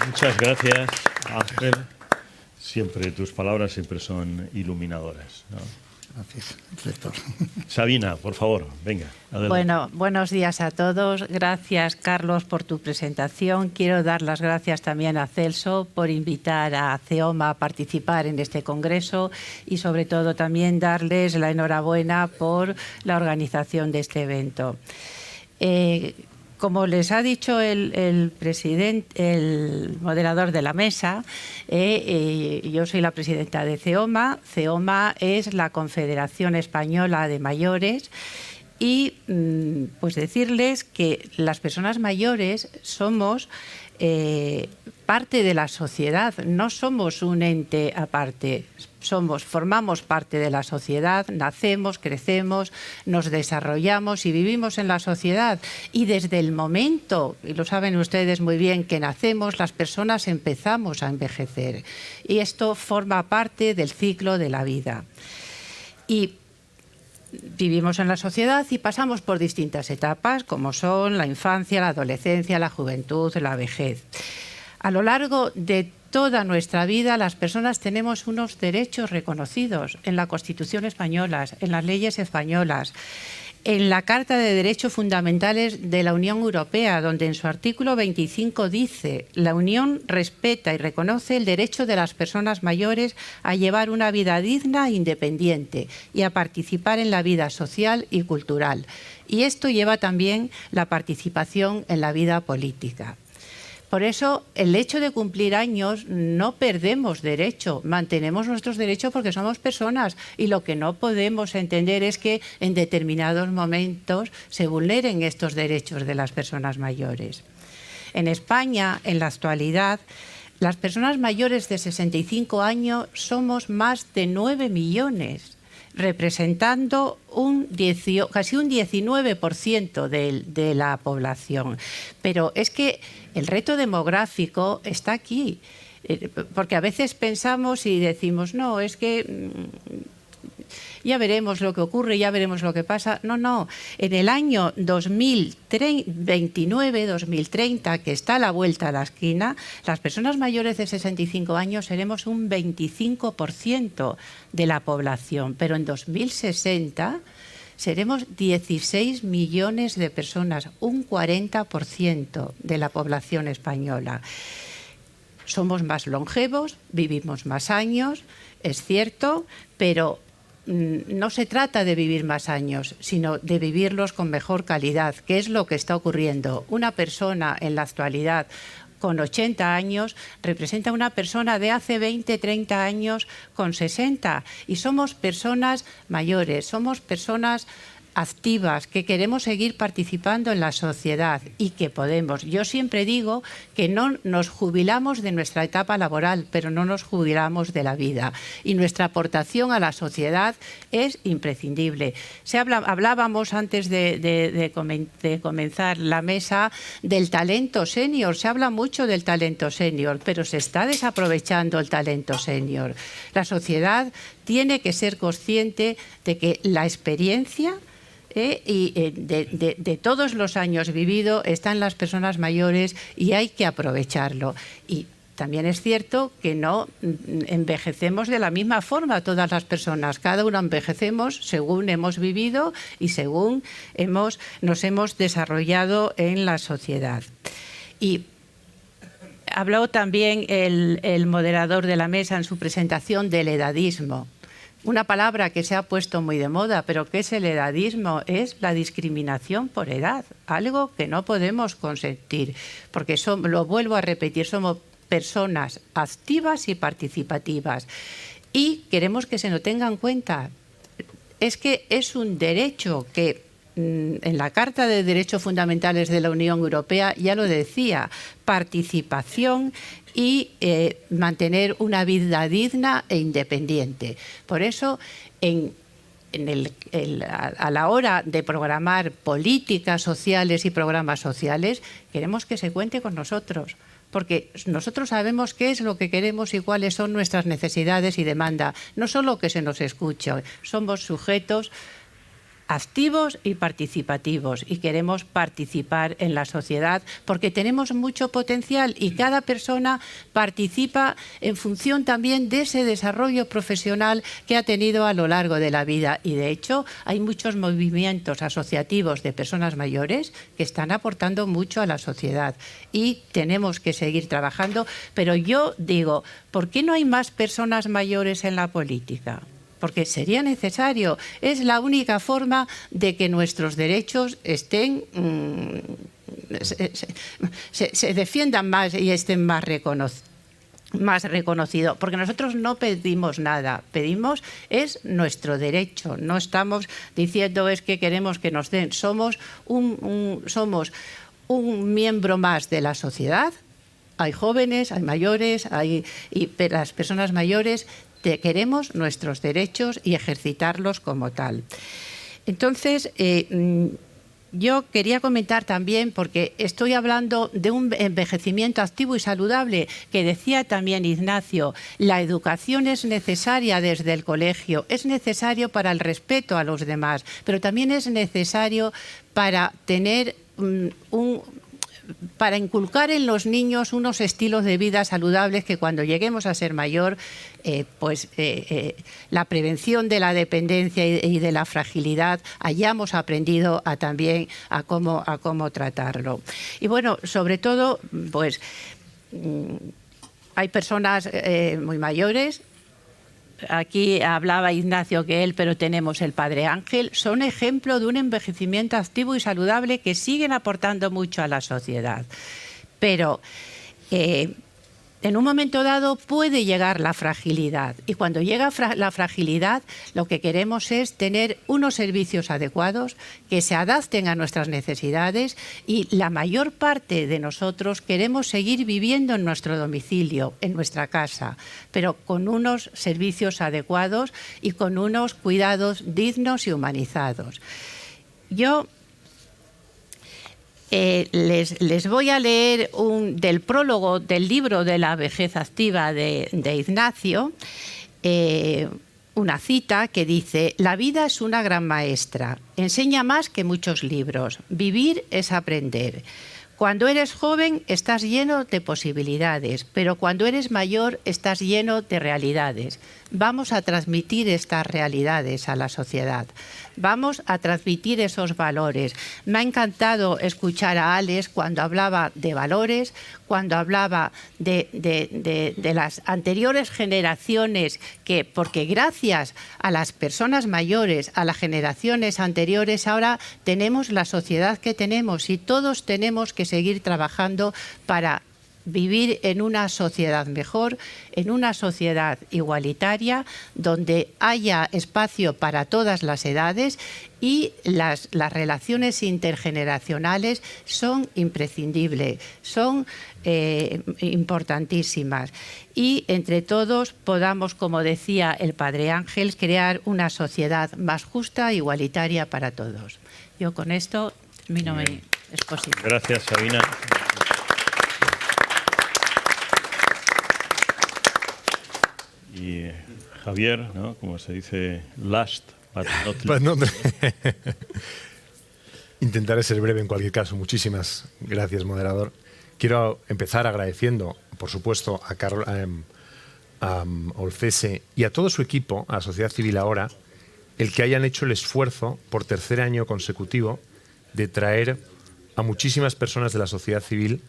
Muchas gracias, Ángel. Siempre tus palabras siempre son iluminadoras, ¿no? Gracias, rector. Sabina, por favor, venga, adelante. Bueno, buenos días a todos. Gracias, Carlos, por tu presentación. Quiero dar las gracias también a Celso por invitar a CEOMA a participar en este congreso y, sobre todo, también darles la enhorabuena por la organización de este evento. Como les ha dicho el moderador de la mesa, yo soy la presidenta de CEOMA. CEOMA es la Confederación Española de Mayores y pues decirles que las personas mayores somos parte de la sociedad, no somos un ente aparte. Formamos parte de la sociedad, nacemos, crecemos, nos desarrollamos y vivimos en la sociedad. Y desde el momento, y lo saben ustedes muy bien, que nacemos, las personas empezamos a envejecer. Y esto forma parte del ciclo de la vida. Y vivimos en la sociedad y pasamos por distintas etapas, como son la infancia, la adolescencia, la juventud, la vejez. A lo largo de toda nuestra vida, las personas tenemos unos derechos reconocidos en la Constitución española, en las leyes españolas. en la Carta de Derechos Fundamentales de la Unión Europea, donde en su artículo 25 dice: la Unión respeta y reconoce el derecho de las personas mayores a llevar una vida digna e independiente y a participar en la vida social y cultural. Y esto lleva también la participación en la vida política. Por eso, el hecho de cumplir años, no perdemos derecho, mantenemos nuestros derechos porque somos personas, y lo que no podemos entender es que en determinados momentos se vulneren estos derechos de las personas mayores. En España, en la actualidad, las personas mayores de 65 años somos más de 9 millones, representando casi un 19% de la población. Pero es que el reto demográfico está aquí, porque a veces pensamos y decimos, no, es que ya veremos lo que ocurre, ya veremos lo que pasa. No, no. En el año 2029, 2030, que está a la vuelta de la esquina, las personas mayores de 65 años seremos un 25% de la población. Pero en 2060 seremos 16 millones de personas, un 40% de la población española. Somos más longevos, vivimos más años, es cierto, pero no se trata de vivir más años, sino de vivirlos con mejor calidad, que es lo que está ocurriendo. Una persona en la actualidad con 80 años representa una persona de hace 20, 30 años con 60. Y somos personas mayores, somos personas activas, que queremos seguir participando en la sociedad y que podemos. Yo siempre digo que no nos jubilamos de nuestra etapa laboral, pero no nos jubilamos de la vida. Y nuestra aportación a la sociedad es imprescindible. Hablábamos antes de comenzar la mesa del talento senior. Se habla mucho del talento senior, pero se está desaprovechando el talento senior. La sociedad tiene que ser consciente de que la experiencia de todos los años vividos está en las personas mayores y hay que aprovecharlo. Y también es cierto que no envejecemos de la misma forma todas las personas. Cada uno envejecemos según hemos vivido y según nos hemos desarrollado en la sociedad. Y habló también el moderador de la mesa en su presentación del edadismo. Una palabra que se ha puesto muy de moda, pero ¿qué es el edadismo? Es la discriminación por edad, algo que no podemos consentir, porque lo vuelvo a repetir, somos personas activas y participativas y queremos que se nos tenga en cuenta. Es que es un derecho que en la Carta de Derechos Fundamentales de la Unión Europea ya lo decía, participación y mantener una vida digna e independiente. Por eso, a la hora de programar políticas sociales y programas sociales, queremos que se cuente con nosotros, porque nosotros sabemos qué es lo que queremos y cuáles son nuestras necesidades y demandas. No solo que se nos escuche, somos sujetos activos y participativos y queremos participar en la sociedad porque tenemos mucho potencial y cada persona participa en función también de ese desarrollo profesional que ha tenido a lo largo de la vida. Y de hecho hay muchos movimientos asociativos de personas mayores que están aportando mucho a la sociedad y tenemos que seguir trabajando. Pero yo digo, ¿por qué no hay más personas mayores en la política? Porque sería necesario, es la única forma de que nuestros derechos estén, se defiendan más y estén más reconocidos. Porque nosotros no pedimos nada, pedimos es nuestro derecho. No estamos diciendo es que queremos que nos den, somos un miembro más de la sociedad. Hay jóvenes, hay mayores, y las personas mayores queremos nuestros derechos y ejercitarlos como tal. Entonces, yo quería comentar también, porque estoy hablando de un envejecimiento activo y saludable, que decía también Ignacio, la educación es necesaria desde el colegio, es necesario para el respeto a los demás, pero también es necesario para tener para inculcar en los niños unos estilos de vida saludables que cuando lleguemos a ser mayor, la prevención de la dependencia y de la fragilidad hayamos aprendido también a cómo tratarlo. Y bueno, sobre todo, pues hay personas muy mayores. Aquí hablaba Ignacio que pero tenemos el Padre Ángel, son ejemplo de un envejecimiento activo y saludable que siguen aportando mucho a la sociedad. Pero en un momento dado puede llegar la fragilidad, y cuando llega la fragilidad lo que queremos es tener unos servicios adecuados que se adapten a nuestras necesidades, y la mayor parte de nosotros queremos seguir viviendo en nuestro domicilio, en nuestra casa, pero con unos servicios adecuados y con unos cuidados dignos y humanizados. Yo les voy a leer del prólogo del libro de la vejez activa de Ignacio, una cita que dice: la vida es una gran maestra, enseña más que muchos libros, vivir es aprender. Cuando eres joven estás lleno de posibilidades, pero cuando eres mayor estás lleno de realidades. Vamos a transmitir estas realidades a la sociedad. Vamos a transmitir esos valores. Me ha encantado escuchar a Alex cuando hablaba de valores, cuando hablaba de las anteriores generaciones, porque gracias a las personas mayores, a las generaciones anteriores, ahora tenemos la sociedad que tenemos, y todos tenemos que seguir trabajando para vivir en una sociedad mejor, en una sociedad igualitaria, donde haya espacio para todas las edades, y las relaciones intergeneracionales son imprescindibles, son importantísimas. Y entre todos podamos, como decía el Padre Ángel, crear una sociedad más justa e igualitaria para todos. Yo con esto termino mi exposición. Gracias, Sabina. Y Javier, ¿no? Como se dice, last but not least. Intentaré ser breve en cualquier caso. Muchísimas gracias, moderador. Quiero empezar agradeciendo, por supuesto, a Olcese y a todo su equipo, a la sociedad civil ahora, el que hayan hecho el esfuerzo por tercer año consecutivo de traer a muchísimas personas de la sociedad civil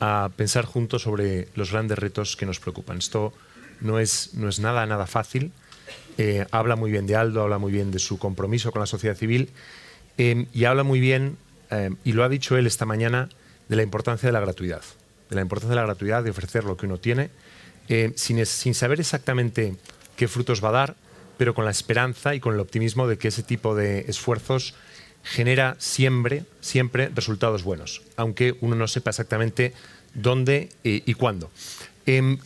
a pensar juntos sobre los grandes retos que nos preocupan. Esto no es nada fácil. Habla muy bien de Aldo, habla muy bien de su compromiso con la sociedad civil, y habla muy bien, y lo ha dicho él esta mañana, de la importancia de la gratuidad. De la importancia de la gratuidad, de ofrecer lo que uno tiene, sin saber exactamente qué frutos va a dar, pero con la esperanza y con el optimismo de que ese tipo de esfuerzos genera siempre resultados buenos, aunque uno no sepa exactamente dónde y cuándo.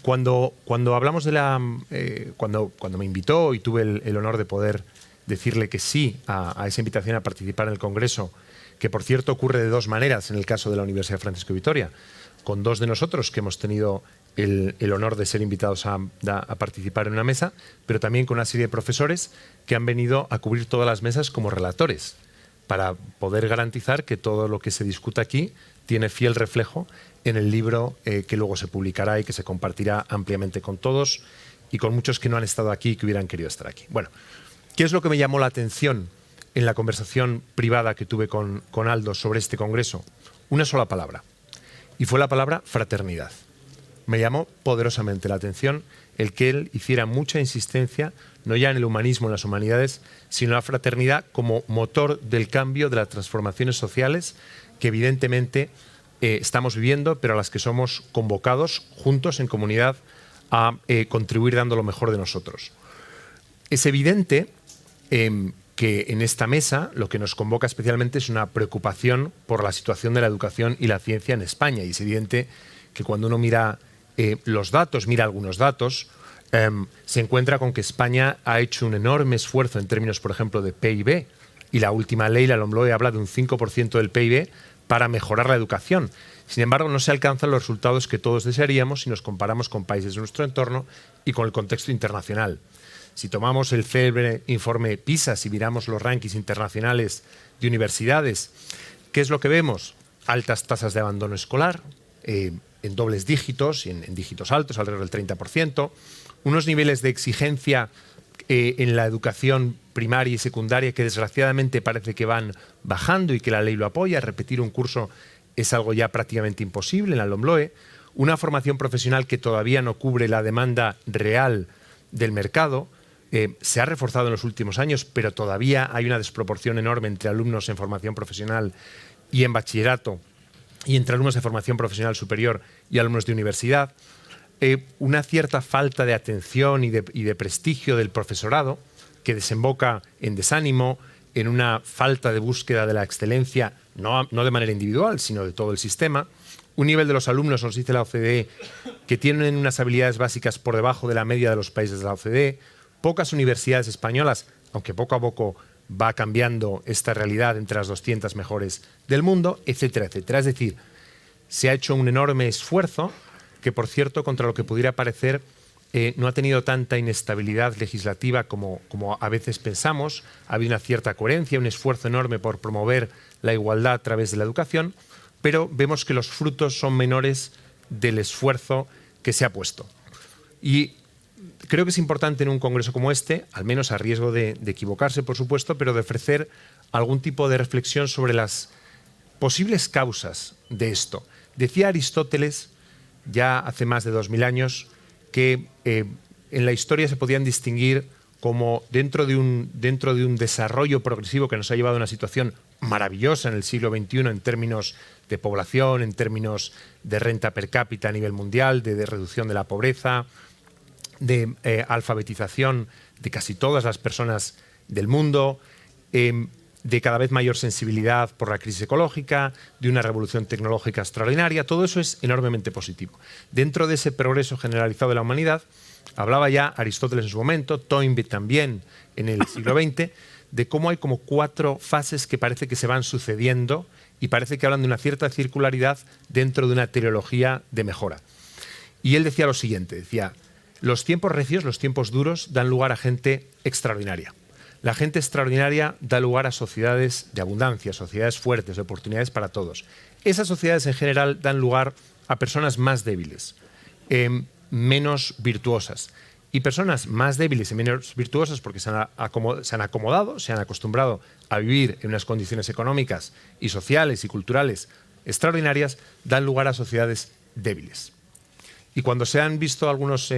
Cuando hablamos de cuando me invitó y tuve el honor de poder decirle que sí a esa invitación a participar en el Congreso, que por cierto ocurre de dos maneras en el caso de la Universidad Francisco de Vitoria, con dos de nosotros que hemos tenido el honor de ser invitados a participar en una mesa, pero también con una serie de profesores que han venido a cubrir todas las mesas como relatores, para poder garantizar que todo lo que se discuta aquí tiene fiel reflejo en el libro que luego se publicará y que se compartirá ampliamente con todos y con muchos que no han estado aquí y que hubieran querido estar aquí. Bueno, ¿qué es lo que me llamó la atención en la conversación privada que tuve con Aldo sobre este congreso? Una sola palabra, y fue la palabra fraternidad. Me llamó poderosamente la atención el que él hiciera mucha insistencia, no ya en el humanismo, en las humanidades, sino en la fraternidad como motor del cambio, de las transformaciones sociales que evidentemente estamos viviendo, pero a las que somos convocados juntos en comunidad a contribuir dando lo mejor de nosotros. Es evidente que en esta mesa lo que nos convoca especialmente es una preocupación por la situación de la educación y la ciencia en España, y es evidente que cuando uno mira los datos, mira algunos datos, se encuentra con que España ha hecho un enorme esfuerzo en términos, por ejemplo, de PIB, y la última ley, la LOMLOE, habla de un 5% del PIB para mejorar la educación. Sin embargo, no se alcanzan los resultados que todos desearíamos si nos comparamos con países de nuestro entorno y con el contexto internacional. Si tomamos el célebre informe PISA, si miramos los rankings internacionales de universidades, ¿qué es lo que vemos? altas tasas de abandono escolar, en dobles dígitos y en dígitos altos, alrededor del 30%, unos niveles de exigencia en la educación primaria y secundaria que desgraciadamente parece que van bajando y que la ley lo apoya. Repetir un curso es algo ya prácticamente imposible en la LOMLOE, una formación profesional que todavía no cubre la demanda real del mercado. Se ha reforzado en los últimos años, pero todavía hay una desproporción enorme entre alumnos en formación profesional y en bachillerato, y entre alumnos de formación profesional superior y alumnos de universidad. Una cierta falta de atención y de prestigio del profesorado, que desemboca en desánimo, en una falta de búsqueda de la excelencia, no de manera individual, sino de todo el sistema. Un nivel de los alumnos, nos dice la OCDE, que tienen unas habilidades básicas por debajo de la media de los países de la OCDE. Pocas universidades españolas, aunque poco a poco va cambiando esta realidad entre las 200 mejores del mundo, etcétera, etcétera. Es decir, se ha hecho un enorme esfuerzo que, por cierto, contra lo que pudiera parecer, no ha tenido tanta inestabilidad legislativa como a veces pensamos. Ha habido una cierta coherencia, un esfuerzo enorme por promover la igualdad a través de la educación, pero vemos que los frutos son menores del esfuerzo que se ha puesto. Y creo que es importante en un congreso como este, al menos a riesgo de equivocarse, por supuesto, pero de ofrecer algún tipo de reflexión sobre las posibles causas de esto. Decía Aristóteles, ya hace más de 2000 años, que en la historia se podían distinguir como dentro de un desarrollo progresivo que nos ha llevado a una situación maravillosa en el siglo XXI en términos de población, en términos de renta per cápita a nivel mundial, de reducción de la pobreza, de alfabetización de casi todas las personas del mundo, de cada vez mayor sensibilidad por la crisis ecológica, de una revolución tecnológica extraordinaria. Todo eso es enormemente positivo. Dentro de ese progreso generalizado de la humanidad, hablaba ya Aristóteles en su momento, Toynbee también en el siglo XX, de cómo hay como 4 fases que parece que se van sucediendo y parece que hablan de una cierta circularidad dentro de una teleología de mejora. Y él decía lo siguiente, decía: los tiempos recios, los tiempos duros, dan lugar a gente extraordinaria. La gente extraordinaria da lugar a sociedades de abundancia, sociedades fuertes, de oportunidades para todos. Esas sociedades en general dan lugar a personas más débiles, menos virtuosas. Y personas más débiles y menos virtuosas porque se han acomodado, se han acostumbrado a vivir en unas condiciones económicas y sociales y culturales extraordinarias, dan lugar a sociedades débiles. Y cuando se han visto algunas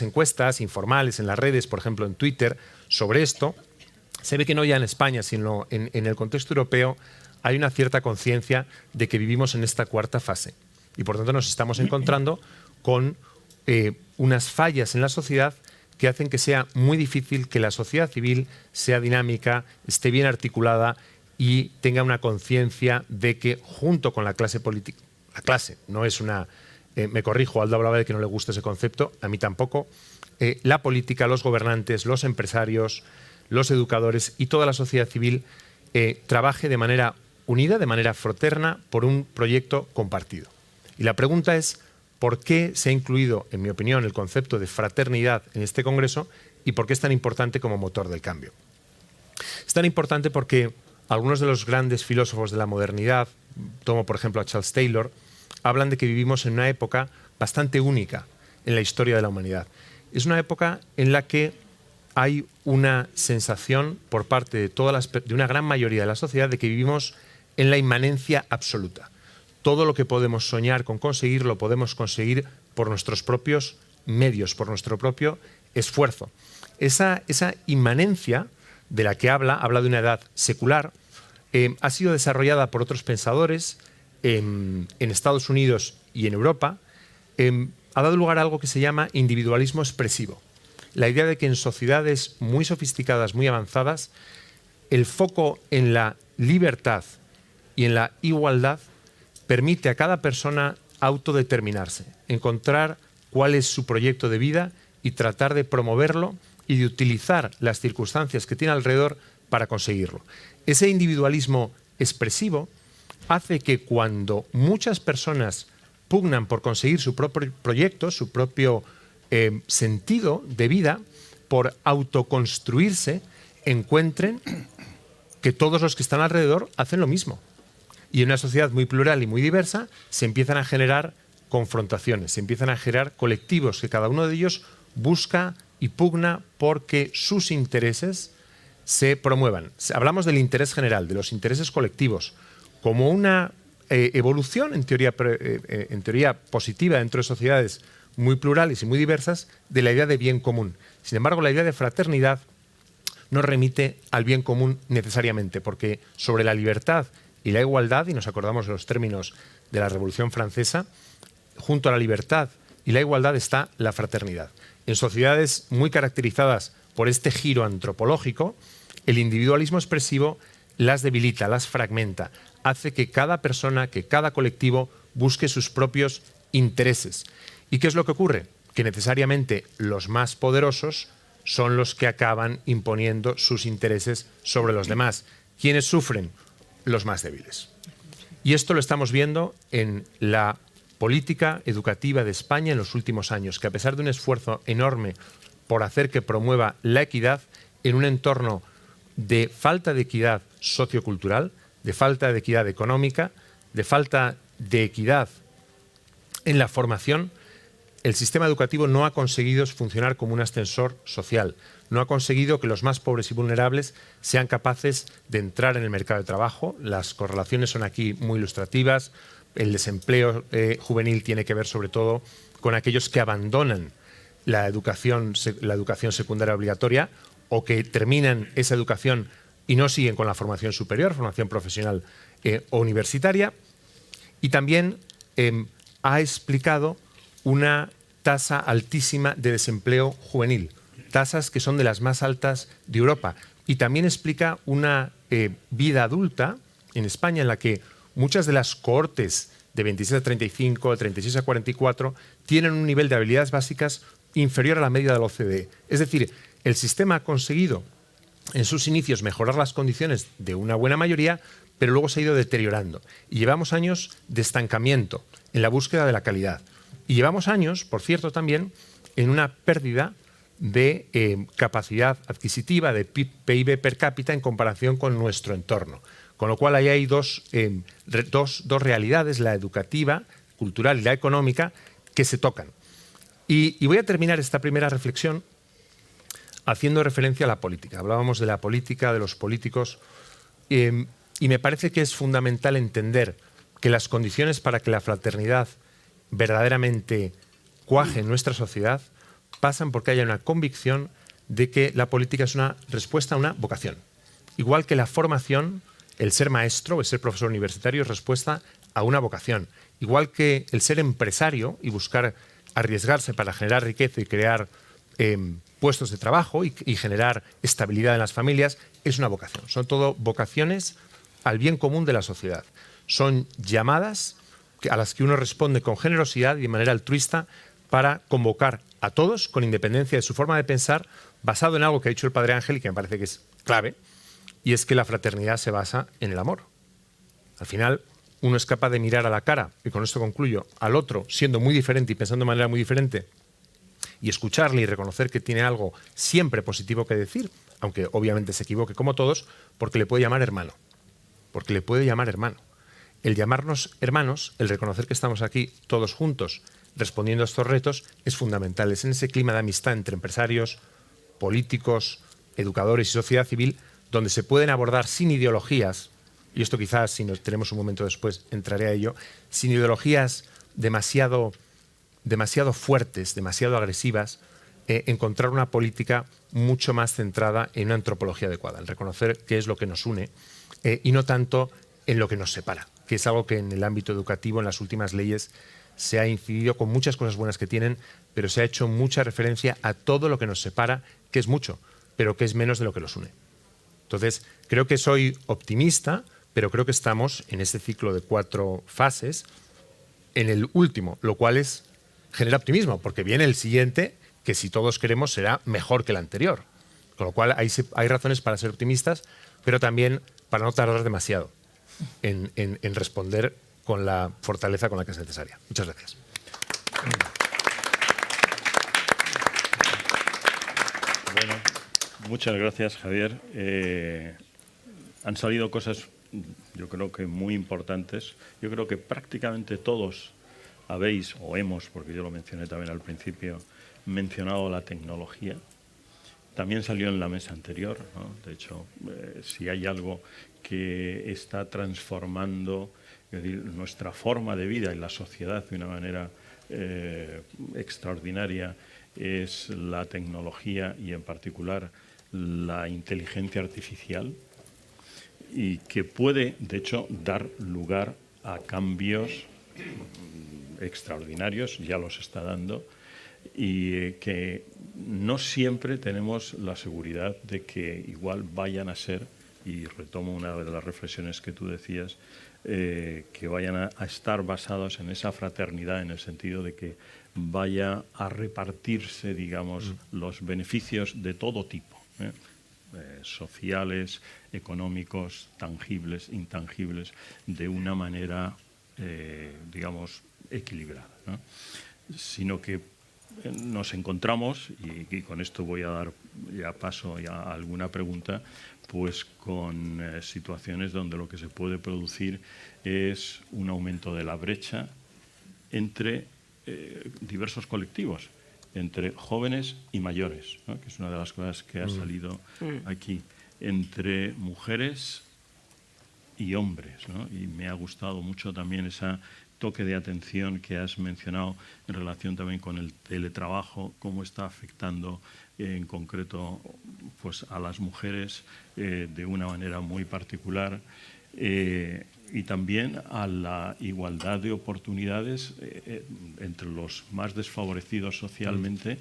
encuestas informales en las redes, por ejemplo en Twitter, sobre esto, se ve que no ya en España, sino en el contexto europeo, hay una cierta conciencia de que vivimos en esta 4ª fase. Y por tanto nos estamos encontrando con unas fallas en la sociedad que hacen que sea muy difícil que la sociedad civil sea dinámica, esté bien articulada y tenga una conciencia de que junto con la clase política, la clase no es una... me corrijo, Aldo hablaba de que no le gusta ese concepto, a mí tampoco. La política, los gobernantes, los empresarios, los educadores y toda la sociedad civil trabaje de manera unida, de manera fraterna, por un proyecto compartido. Y la pregunta es, ¿por qué se ha incluido, en mi opinión, el concepto de fraternidad en este congreso y por qué es tan importante como motor del cambio? Es tan importante porque algunos de los grandes filósofos de la modernidad, tomo por ejemplo a Charles Taylor, hablan de que vivimos en una época bastante única en la historia de la humanidad. Es una época en la que hay una sensación por parte de una gran mayoría de la sociedad de que vivimos en la inmanencia absoluta. Todo lo que podemos soñar con conseguir lo podemos conseguir por nuestros propios medios, por nuestro propio esfuerzo. Esa inmanencia de la que habla de una edad secular, ha sido desarrollada por otros pensadores en Estados Unidos y en Europa. Ha dado lugar a algo que se llama individualismo expresivo. La idea de que en sociedades muy sofisticadas, muy avanzadas, el foco en la libertad y en la igualdad permite a cada persona autodeterminarse, encontrar cuál es su proyecto de vida y tratar de promoverlo y de utilizar las circunstancias que tiene alrededor para conseguirlo. Ese individualismo expresivo hace que cuando muchas personas pugnan por conseguir su propio proyecto, su propio sentido de vida, por autoconstruirse, encuentren que todos los que están alrededor hacen lo mismo. Y en una sociedad muy plural y muy diversa se empiezan a generar confrontaciones, se empiezan a generar colectivos que cada uno de ellos busca y pugna porque sus intereses se promuevan. Hablamos del interés general, de los intereses colectivos, como una evolución en teoría positiva dentro de sociedades muy plurales y muy diversas de la idea de bien común. Sin embargo, la idea de fraternidad no remite al bien común necesariamente, porque sobre la libertad y la igualdad, y nos acordamos de los términos de la Revolución Francesa, junto a la libertad y la igualdad está la fraternidad. En sociedades muy caracterizadas por este giro antropológico, el individualismo expresivo las debilita, las fragmenta, hace que cada persona, que cada colectivo busque sus propios intereses. ¿Y qué es lo que ocurre? Que necesariamente los más poderosos son los que acaban imponiendo sus intereses sobre los demás. ¿Quiénes sufren? Los más débiles. Y esto lo estamos viendo en la política educativa de España en los últimos años, que a pesar de un esfuerzo enorme por hacer que promueva la equidad en un entorno de falta de equidad sociocultural, de falta de equidad económica, de falta de equidad en la formación, el sistema educativo no ha conseguido funcionar como un ascensor social, no ha conseguido que los más pobres y vulnerables sean capaces de entrar en el mercado de trabajo. Las correlaciones son aquí muy ilustrativas. El desempleo juvenil tiene que ver sobre todo con aquellos que abandonan la educación secundaria obligatoria o que terminan esa educación y no siguen con la formación superior, formación profesional o universitaria. Y también ha explicado una tasa altísima de desempleo juvenil, tasas que son de las más altas de Europa. Y también explica una vida adulta en España en la que muchas de las cohortes de 26 a 35, de 36 a 44, tienen un nivel de habilidades básicas inferior a la media de la OCDE. Es decir, el sistema ha conseguido en sus inicios mejorar las condiciones de una buena mayoría, pero luego se ha ido deteriorando. Y llevamos años de estancamiento en la búsqueda de la calidad. Y llevamos años, por cierto, también en una pérdida de capacidad adquisitiva, de PIB per cápita en comparación con nuestro entorno. Con lo cual ahí hay dos realidades, la educativa, cultural y la económica, que se tocan. Y voy a terminar esta primera reflexión haciendo referencia a la política. Hablábamos de la política, de los políticos, y me parece que es fundamental entender que las condiciones para que la fraternidad verdaderamente cuaje en nuestra sociedad pasan porque haya una convicción de que la política es una respuesta a una vocación. Igual que la formación, el ser maestro o el ser profesor universitario es respuesta a una vocación. Igual que el ser empresario y buscar arriesgarse para generar riqueza y crear puestos de trabajo y generar estabilidad en las familias es una vocación. Son todo vocaciones al bien común de la sociedad. Son llamadas a las que uno responde con generosidad y de manera altruista para convocar a todos, con independencia de su forma de pensar, basado en algo que ha dicho el Padre Ángel y que me parece que es clave, y es que la fraternidad se basa en el amor. Al final, uno es capaz de mirar a la cara, y con esto concluyo, al otro, siendo muy diferente y pensando de manera muy diferente, y escucharle y reconocer que tiene algo siempre positivo que decir, aunque obviamente se equivoque como todos, porque le puede llamar hermano. Porque le puede llamar hermano. El llamarnos hermanos, el reconocer que estamos aquí todos juntos respondiendo a estos retos, es fundamental. Es en ese clima de amistad entre empresarios, políticos, educadores y sociedad civil, donde se pueden abordar sin ideologías, y esto quizás, si nos tenemos un momento después, entraré a ello, sin ideologías demasiado fuertes, demasiado agresivas, encontrar una política mucho más centrada en una antropología adecuada, en reconocer qué es lo que nos une y no tanto en lo que nos separa, que es algo que en el ámbito educativo, en las últimas leyes, se ha incidido con muchas cosas buenas que tienen, pero se ha hecho mucha referencia a todo lo que nos separa, que es mucho, pero que es menos de lo que nos une. Entonces, creo que soy optimista, pero creo que estamos en este ciclo de 4 fases, en el último, lo cual genera optimismo, porque viene el siguiente, que si todos queremos será mejor que el anterior. Con lo cual hay razones para ser optimistas, pero también para no tardar demasiado en responder con la fortaleza con la que es necesaria. Muchas gracias. Bueno, muchas gracias, Javier. Han salido cosas yo creo que muy importantes. Yo creo que prácticamente todos habéis, o hemos, porque yo lo mencioné también al principio, mencionado la tecnología. También salió en la mesa anterior, ¿no? De hecho, si hay algo que está transformando, es decir, nuestra forma de vida y la sociedad de una manera extraordinaria, es la tecnología y en particular la inteligencia artificial, y que puede, de hecho, dar lugar a cambios extraordinarios, ya los está dando, y que no siempre tenemos la seguridad de que igual vayan a ser, y retomo una de las reflexiones que tú decías, que vayan a estar basados en esa fraternidad, en el sentido de que vaya a repartirse, digamos, los beneficios de todo tipo, sociales, económicos, tangibles, intangibles, de una manera, digamos, equilibrada, ¿no? Sino que nos encontramos, y con esto voy a dar ya paso ya a alguna pregunta, pues con situaciones donde lo que se puede producir es un aumento de la brecha entre diversos colectivos, entre jóvenes y mayores, ¿no? Que es una de las cosas que ha salido aquí, entre mujeres y hombres, ¿no? Y me ha gustado mucho también ese toque de atención que has mencionado en relación también con el teletrabajo, cómo está afectando en concreto pues a las mujeres de una manera muy particular, y también a la igualdad de oportunidades entre los más desfavorecidos socialmente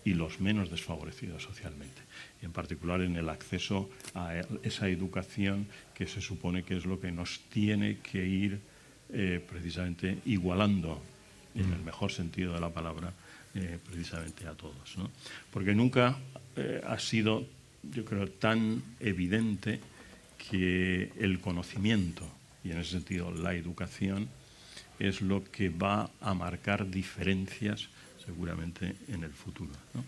y los menos desfavorecidos socialmente, y en particular en el acceso a esa educación que se supone que es lo que nos tiene que ir precisamente igualando, en el mejor sentido de la palabra, precisamente a todos, ¿no? Porque nunca ha sido, yo creo, tan evidente que el conocimiento, y en ese sentido la educación, es lo que va a marcar diferencias seguramente en el futuro, ¿no?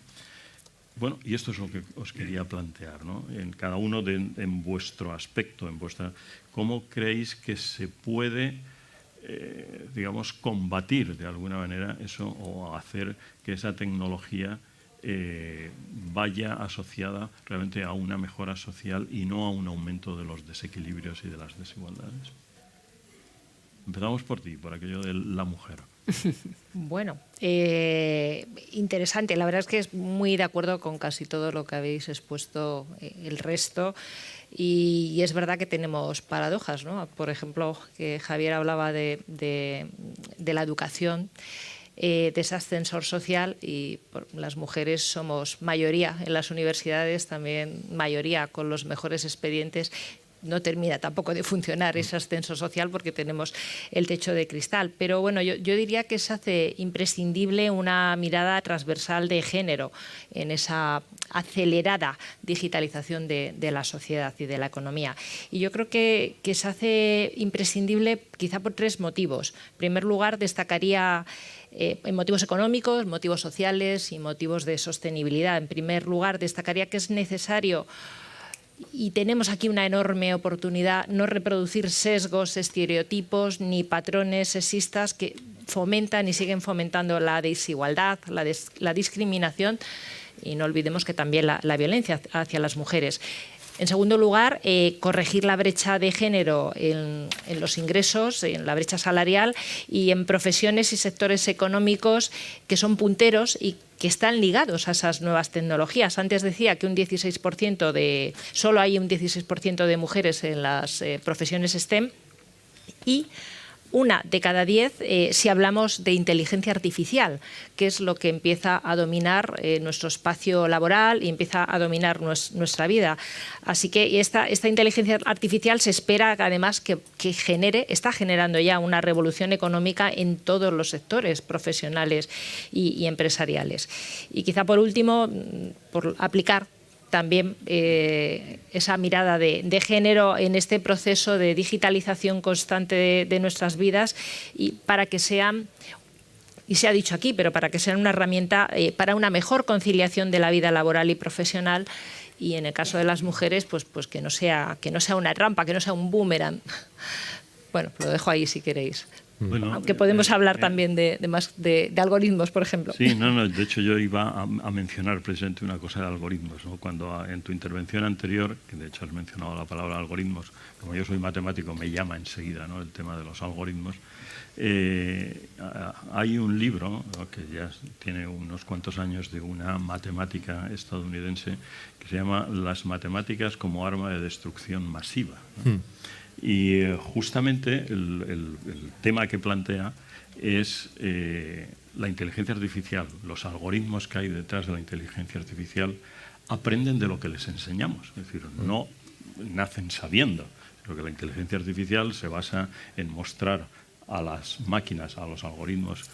Bueno, y esto es lo que os quería plantear, ¿no? En cada uno en vuestro aspecto, ¿cómo creéis que se puede, digamos, combatir de alguna manera eso, o hacer que esa tecnología vaya asociada realmente a una mejora social y no a un aumento de los desequilibrios y de las desigualdades? Empezamos por ti, por aquello de la mujer. Bueno, interesante. La verdad es que es muy de acuerdo con casi todo lo que habéis expuesto el resto. Y es verdad que tenemos paradojas, ¿no? Por ejemplo, que Javier hablaba de la educación, de ese ascensor social, y las mujeres somos mayoría en las universidades, también mayoría con los mejores expedientes. No termina tampoco de funcionar ese ascenso social porque tenemos el techo de cristal. Pero bueno, yo diría que se hace imprescindible una mirada transversal de género en esa acelerada digitalización de la sociedad y de la economía. Y yo creo que se hace imprescindible quizá por tres motivos. En primer lugar, destacaría en motivos económicos, motivos sociales y motivos de sostenibilidad. En primer lugar, destacaría que es necesario, y tenemos aquí una enorme oportunidad, no reproducir sesgos, estereotipos ni patrones sexistas que fomentan y siguen fomentando la desigualdad, la discriminación, y no olvidemos que también la violencia hacia las mujeres. En segundo lugar, corregir la brecha de género en los ingresos, en la brecha salarial y en profesiones y sectores económicos que son punteros y que están ligados a esas nuevas tecnologías. Antes decía que solo hay un 16% de mujeres en las profesiones STEM, y 1 de cada 10 si hablamos de inteligencia artificial, que es lo que empieza a dominar nuestro espacio laboral y empieza a dominar nuestra vida. Así que esta inteligencia artificial se espera además que está generando ya una revolución económica en todos los sectores profesionales y empresariales. Y quizá por último, por aplicar también esa mirada de género en este proceso de digitalización constante de nuestras vidas, y para que sean y se ha dicho aquí, pero para que sea una herramienta para una mejor conciliación de la vida laboral y profesional, y en el caso de las mujeres, pues que no sea una trampa, que no sea un boomerang. Bueno, lo dejo ahí si queréis. Bueno, aunque podemos hablar también de algoritmos, por ejemplo. Sí, no, de hecho yo iba a mencionar precisamente una cosa de algoritmos, ¿no? Cuando en tu intervención anterior, que de hecho has mencionado la palabra algoritmos, como yo soy matemático me llama enseguida, ¿no?, el tema de los algoritmos. Hay un libro, ¿no?, que ya tiene unos cuantos años, de una matemática estadounidense que se llama Las matemáticas como arma de destrucción masiva, ¿no? Y justamente el tema que plantea es la inteligencia artificial. Los algoritmos que hay detrás de la inteligencia artificial aprenden de lo que les enseñamos. Es decir, no nacen sabiendo, sino que la inteligencia artificial se basa en mostrar a las máquinas, a los algoritmos,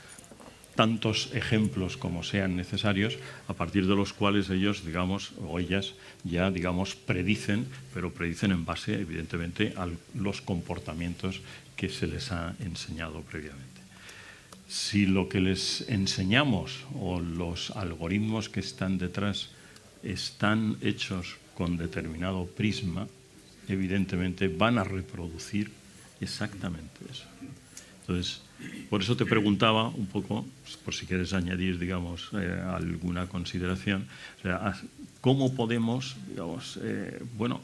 tantos ejemplos como sean necesarios, a partir de los cuales ellos, digamos, o ellas ya, digamos, predicen, pero predicen en base, evidentemente, a los comportamientos que se les ha enseñado previamente. Si lo que les enseñamos o los algoritmos que están detrás están hechos con determinado prisma, evidentemente van a reproducir exactamente eso. Entonces, por eso te preguntaba un poco, por si quieres añadir, digamos, alguna consideración, o sea, cómo podemos, digamos,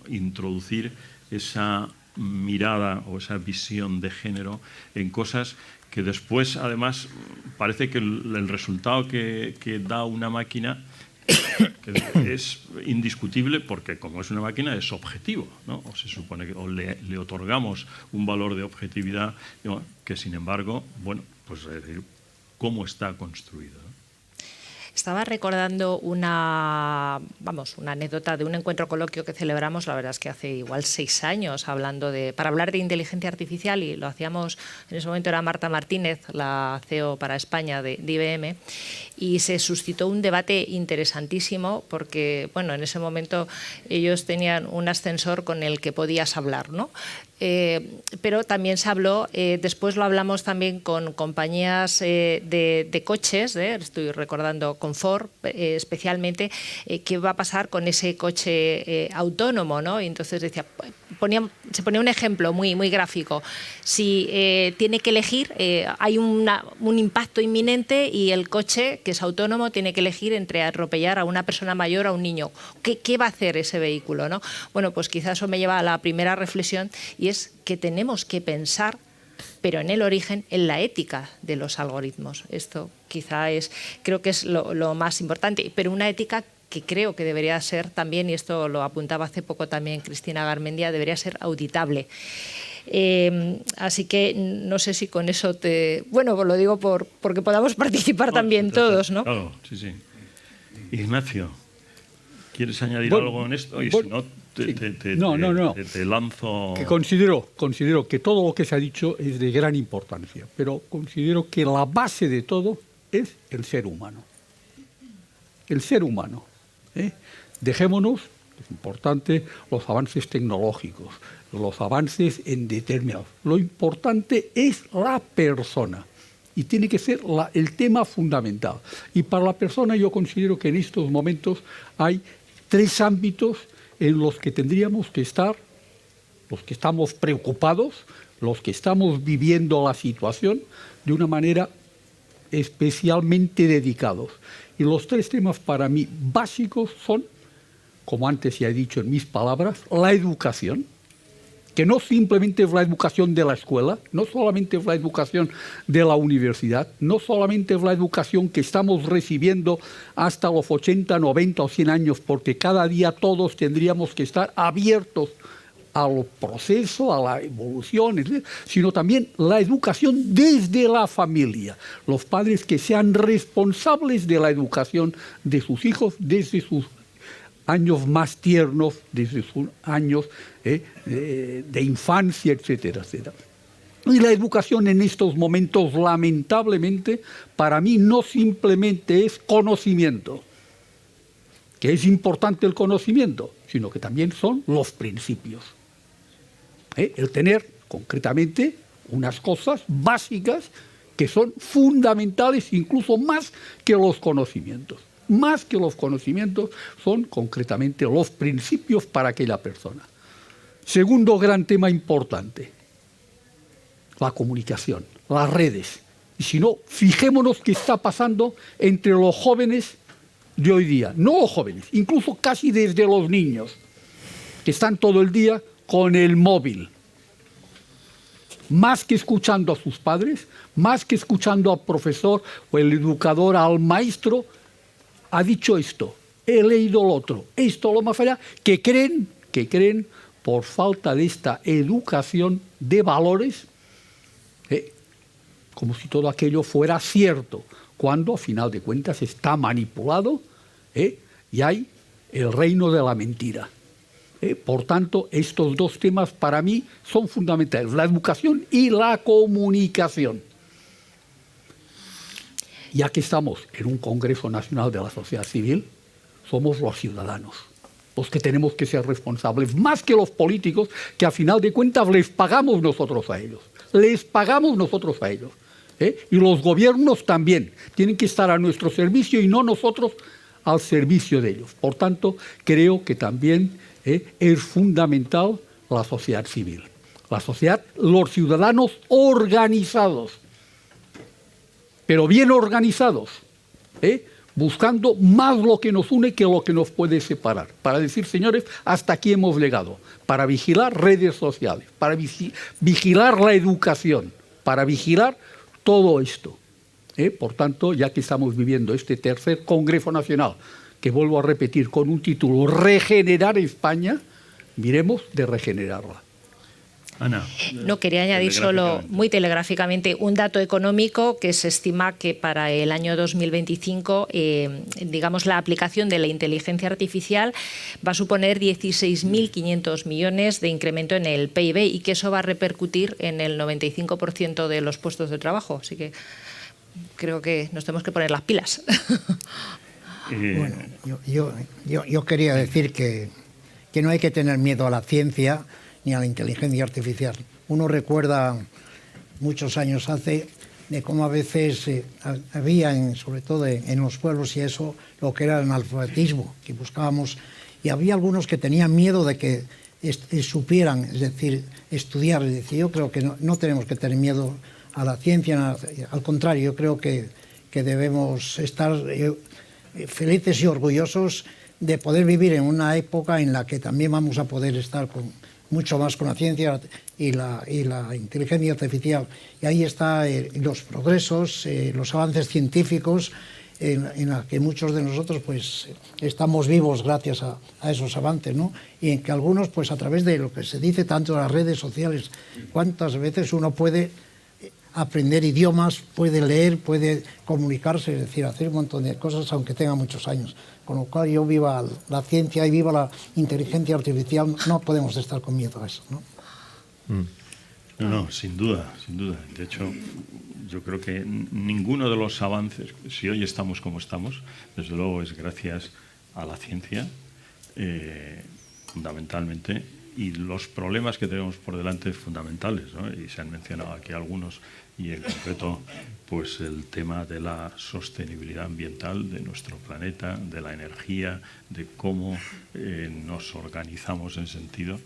introducir esa mirada o esa visión de género en cosas que después, además, parece que el resultado que da una máquina es indiscutible, porque como es una máquina es objetivo, ¿no? O se supone que le otorgamos un valor de objetividad, ¿no?, que sin embargo, bueno, pues es decir, cómo está construido, ¿no? Estaba recordando una anécdota de un encuentro coloquio que celebramos, la verdad es que hace igual 6 años, para hablar de inteligencia artificial, y lo hacíamos, en ese momento era Marta Martínez, la CEO para España de IBM, y se suscitó un debate interesantísimo porque, bueno, en ese momento ellos tenían un ascensor con el que podías hablar, ¿no? Pero también se habló, después lo hablamos también con compañías de coches, estoy recordando con Ford especialmente, qué va a pasar con ese coche autónomo, ¿no? Y entonces se ponía un ejemplo muy gráfico. Si tiene que elegir, hay un impacto inminente y el coche, que es autónomo, tiene que elegir entre atropellar a una persona mayor o a un niño. ¿Qué va a hacer ese vehículo, ¿no? Bueno, pues quizás eso me lleva a la primera reflexión, y es que tenemos que pensar, pero en el origen, en la ética de los algoritmos. Esto quizá creo que es lo más importante, pero una ética que creo que debería ser también, y esto lo apuntaba hace poco también Cristina Garmendia, debería ser auditable. Así que no sé si con eso Bueno, lo digo porque podamos participar también todos, ¿no? Claro, sí. Ignacio, ¿quieres añadir algo en esto? Y si no, te lanzo... Que considero que todo lo que se ha dicho es de gran importancia, pero considero que la base de todo es el ser humano. El ser humano. Dejémonos, es importante, los avances tecnológicos, los avances en determinados. Lo importante es la persona. Y tiene que ser el tema fundamental. Y para la persona yo considero que en estos momentos hay 3 ámbitos en los que tendríamos que estar, los que estamos preocupados, los que estamos viviendo la situación de una manera especialmente dedicados. Y los 3 temas para mí básicos son, como antes ya he dicho en mis palabras, la educación, que no simplemente es la educación de la escuela, no solamente es la educación de la universidad, no solamente es la educación que estamos recibiendo hasta los 80, 90 o 100 años, porque cada día todos tendríamos que estar abiertos al proceso, a la evolución, etc., sino también la educación desde la familia. Los padres que sean responsables de la educación de sus hijos desde sus años más tiernos, desde sus años de infancia, etcétera, etcétera. Y la educación en estos momentos, lamentablemente, para mí no simplemente es conocimiento, que es importante el conocimiento, sino que también son los principios. El tener, concretamente, unas cosas básicas que son fundamentales, incluso más que los conocimientos. Más que los conocimientos son concretamente los principios para aquella persona. Segundo gran tema importante, la comunicación, las redes. Y si no, fijémonos qué está pasando entre los jóvenes de hoy día. No los jóvenes, incluso casi desde los niños, que están todo el día con el móvil. Más que escuchando a sus padres, más que escuchando al profesor o el educador, al maestro, ha dicho esto, he leído lo otro, esto, lo más allá, que creen, por falta de esta educación de valores, como si todo aquello fuera cierto, cuando, a final de cuentas, está manipulado y hay el reino de la mentira. Por tanto, estos dos temas para mí son fundamentales, la educación y la comunicación. Ya que estamos en un Congreso Nacional de la Sociedad Civil, somos los ciudadanos los que tenemos que ser responsables, más que los políticos, que a final de cuentas les pagamos nosotros a ellos. Les pagamos nosotros a ellos. Y los gobiernos también tienen que estar a nuestro servicio y no nosotros al servicio de ellos. Por tanto, creo que también es fundamental la sociedad civil. La sociedad, los ciudadanos organizados, pero bien organizados, buscando más lo que nos une que lo que nos puede separar. Para decir, señores, hasta aquí hemos llegado. Para vigilar redes sociales, para vigilar la educación, para vigilar todo esto. Por tanto, ya que estamos viviendo este tercer Congreso Nacional, que vuelvo a repetir con un título, Regenerar España, miremos de regenerarla. Ana. No, quería añadir solo muy telegráficamente un dato económico que se estima que para el año 2025, digamos, la aplicación de la inteligencia artificial va a suponer 16.500 millones de incremento en el PIB y que eso va a repercutir en el 95% de los puestos de trabajo. Así que creo que nos tenemos que poner las pilas. Bueno, yo quería decir que no hay que tener miedo a la ciencia ni a la inteligencia artificial. Uno recuerda muchos años hace de cómo a veces había, sobre todo en los pueblos y eso, lo que era el analfabetismo, que buscábamos, y había algunos que tenían miedo de que supieran, es decir, estudiar. Es decir, yo creo que no tenemos que tener miedo a la ciencia, al contrario, yo creo que debemos estar felices y orgullosos de poder vivir en una época en la que también vamos a poder estar mucho más con la ciencia y la inteligencia artificial. Y ahí están los progresos, los avances científicos en la que muchos de nosotros pues estamos vivos gracias a esos avances, ¿no? Y en que algunos pues a través de lo que se dice tanto en las redes sociales, cuántas veces uno puede aprender idiomas, puede leer, puede comunicarse, es decir, hacer un montón de cosas aunque tenga muchos años. Con lo cual yo viva la ciencia y viva la inteligencia artificial, no podemos estar con miedo a eso, ¿no? No, sin duda, sin duda. De hecho, yo creo que ninguno de los avances, si hoy estamos como estamos, desde luego es gracias a la ciencia, fundamentalmente, y los problemas que tenemos por delante fundamentales, ¿no? Y se han mencionado aquí algunos, y en concreto pues el tema de la sostenibilidad ambiental de nuestro planeta, de la energía, de cómo nos organizamos en sentido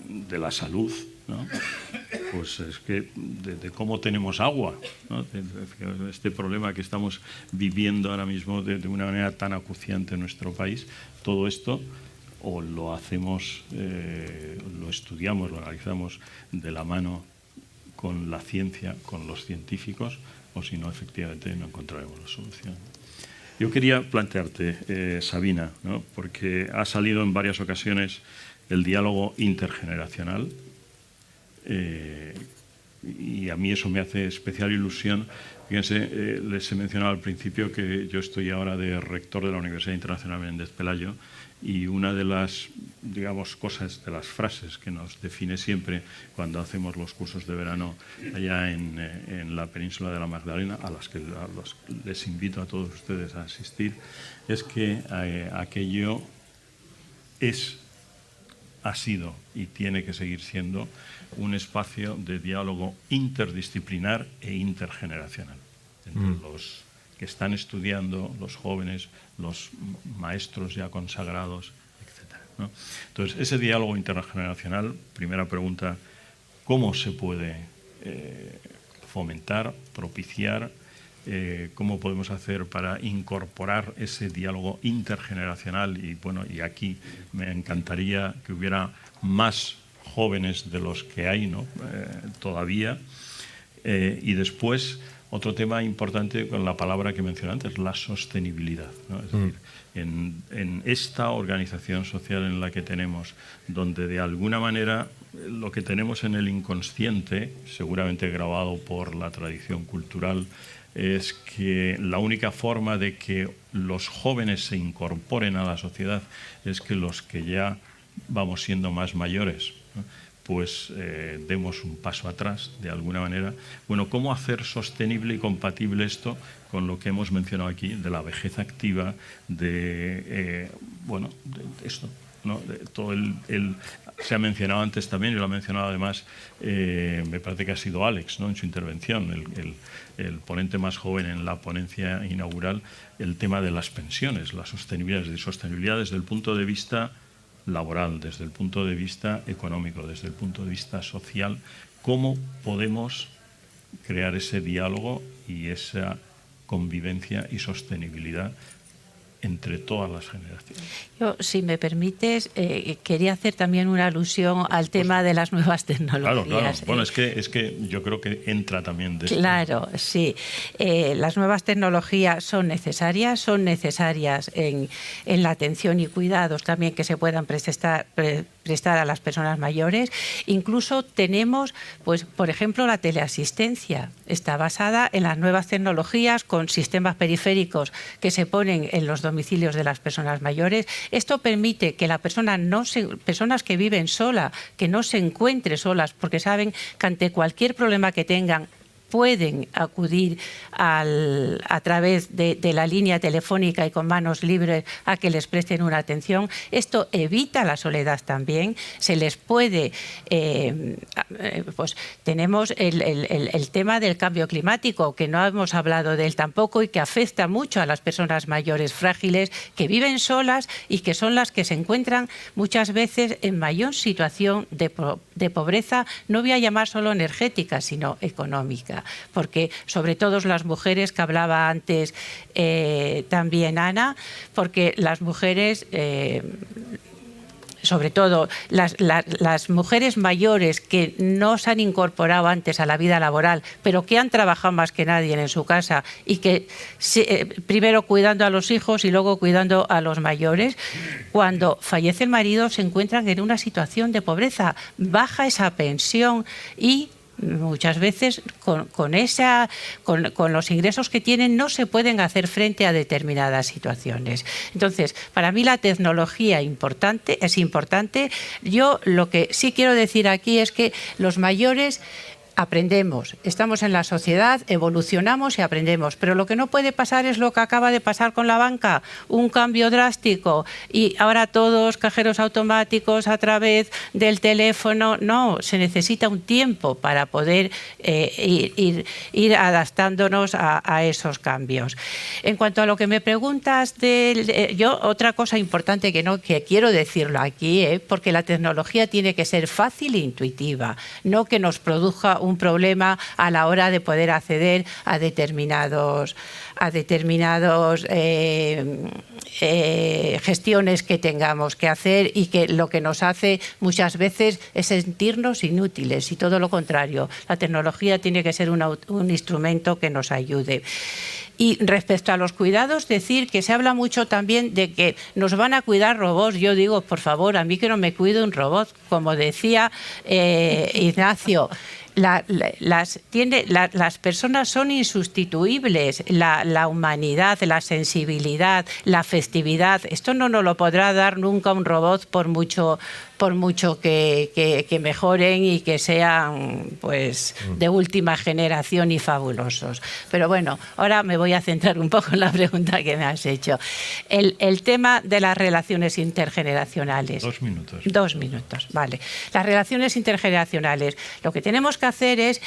de la salud, ¿no? Pues es que de cómo tenemos agua, ¿no? Este problema que estamos viviendo ahora mismo de una manera tan acuciante en nuestro país, todo esto o lo hacemos, lo estudiamos, lo analizamos de la mano con la ciencia, con los científicos, o si no, efectivamente, no encontraremos la solución. Yo quería plantearte, Sabina, ¿no? Porque ha salido en varias ocasiones el diálogo intergeneracional, y a mí eso me hace especial ilusión. Fíjense, les he mencionado al principio que yo estoy ahora de rector de la Universidad Internacional Menéndez Pelayo, y una de las, digamos, cosas, de las frases que nos define siempre cuando hacemos los cursos de verano allá en la península de la Magdalena, a los que les invito a todos ustedes a asistir, es que aquello es ha sido y tiene que seguir siendo un espacio de diálogo interdisciplinar e intergeneracional entre los que están estudiando, los jóvenes, los maestros ya consagrados, etc., ¿no? Entonces, ese diálogo intergeneracional, primera pregunta, ¿cómo se puede fomentar, propiciar? ¿Cómo podemos hacer para incorporar ese diálogo intergeneracional? Y bueno, y aquí me encantaría que hubiera más jóvenes de los que hay, ¿no? Todavía. Y después, otro tema importante con la palabra que mencioné antes, la sostenibilidad, ¿no? Es decir, en esta organización social en la que tenemos, donde de alguna manera lo que tenemos en el inconsciente, seguramente grabado por la tradición cultural, es que la única forma de que los jóvenes se incorporen a la sociedad es que los que ya vamos siendo más mayores, ¿no? Pues demos un paso atrás de alguna manera. Bueno, ¿cómo hacer sostenible y compatible esto con lo que hemos mencionado aquí de la vejez activa, de esto, ¿no? De todo se ha mencionado antes también, y lo ha mencionado además, me parece que ha sido Alex, ¿no? En su intervención, el ponente más joven en la ponencia inaugural, el tema de las pensiones, la sostenibilidad desde el punto de vista laboral, desde el punto de vista económico, desde el punto de vista social. ¿Cómo podemos crear ese diálogo y esa convivencia y sostenibilidad entre todas las generaciones? Yo, si me permites, quería hacer también una alusión al tema de las nuevas tecnologías. Claro. Bueno, es que yo creo que entra también de Claro, sí. Las nuevas tecnologías son necesarias en la atención y cuidados también que se puedan prestar a las personas mayores. Incluso tenemos, pues, por ejemplo, la teleasistencia. Está basada en las nuevas tecnologías con sistemas periféricos que se ponen en los domicilios de las personas mayores. Esto permite que la personas que viven sola, que no se encuentren solas, porque saben que ante cualquier problema que tengan, pueden acudir a través de la línea telefónica y con manos libres a que les presten una atención. Esto evita la soledad también. Se les puede... pues tenemos el tema del cambio climático, que no hemos hablado de él tampoco y que afecta mucho a las personas mayores frágiles que viven solas y que son las que se encuentran muchas veces en mayor situación de pobreza, no voy a llamar solo energética, sino económica. Porque sobre todo las mujeres, que hablaba antes también Ana, porque las mujeres, sobre todo las mujeres mayores que no se han incorporado antes a la vida laboral, pero que han trabajado más que nadie en su casa y que primero cuidando a los hijos y luego cuidando a los mayores, cuando fallece el marido se encuentran en una situación de pobreza, baja esa pensión y muchas veces con los ingresos que tienen no se pueden hacer frente a determinadas situaciones. Entonces, para mí la tecnología es importante. Yo lo que sí quiero decir aquí es que los mayores aprendemos, estamos en la sociedad, evolucionamos y aprendemos, pero lo que no puede pasar es lo que acaba de pasar con la banca, un cambio drástico y ahora todos cajeros automáticos a través del teléfono. No, se necesita un tiempo para poder ir adaptándonos a esos cambios. En cuanto a lo que me preguntas, yo otra cosa importante que quiero decirlo aquí, porque la tecnología tiene que ser fácil e intuitiva, no que nos produzca un problema a la hora de poder acceder a determinados gestiones que tengamos que hacer y que lo que nos hace muchas veces es sentirnos inútiles y todo lo contrario. La tecnología tiene que ser un instrumento que nos ayude. Y respecto a los cuidados, decir que se habla mucho también de que nos van a cuidar robots. Yo digo, por favor, a mí que no me cuide un robot. Como decía Ignacio, las personas son insustituibles, la humanidad, la sensibilidad, la festividad. Esto no nos lo podrá dar nunca un robot por mucho que mejoren y que sean pues de última generación y fabulosos. Pero bueno, ahora me voy a centrar un poco en la pregunta que me has hecho. El tema de las relaciones intergeneracionales. 2 minutos. 2 minutos, vale. Las relaciones intergeneracionales. Lo que tenemos que hacer es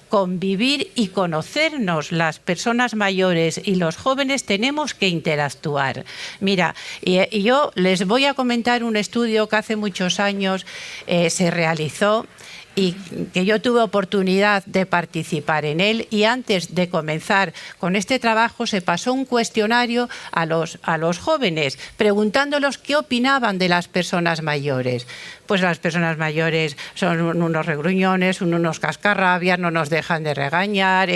convivir y conocernos. Las personas mayores y los jóvenes tenemos que interactuar. Mira, y yo les voy a comentar un estudio que hace muchos años se realizó y que yo tuve oportunidad de participar en él, y antes de comenzar con este trabajo se pasó un cuestionario a los jóvenes preguntándolos qué opinaban de las personas mayores. Pues las personas mayores son unos regruñones, unos cascarrabias, no nos dejan de regañar.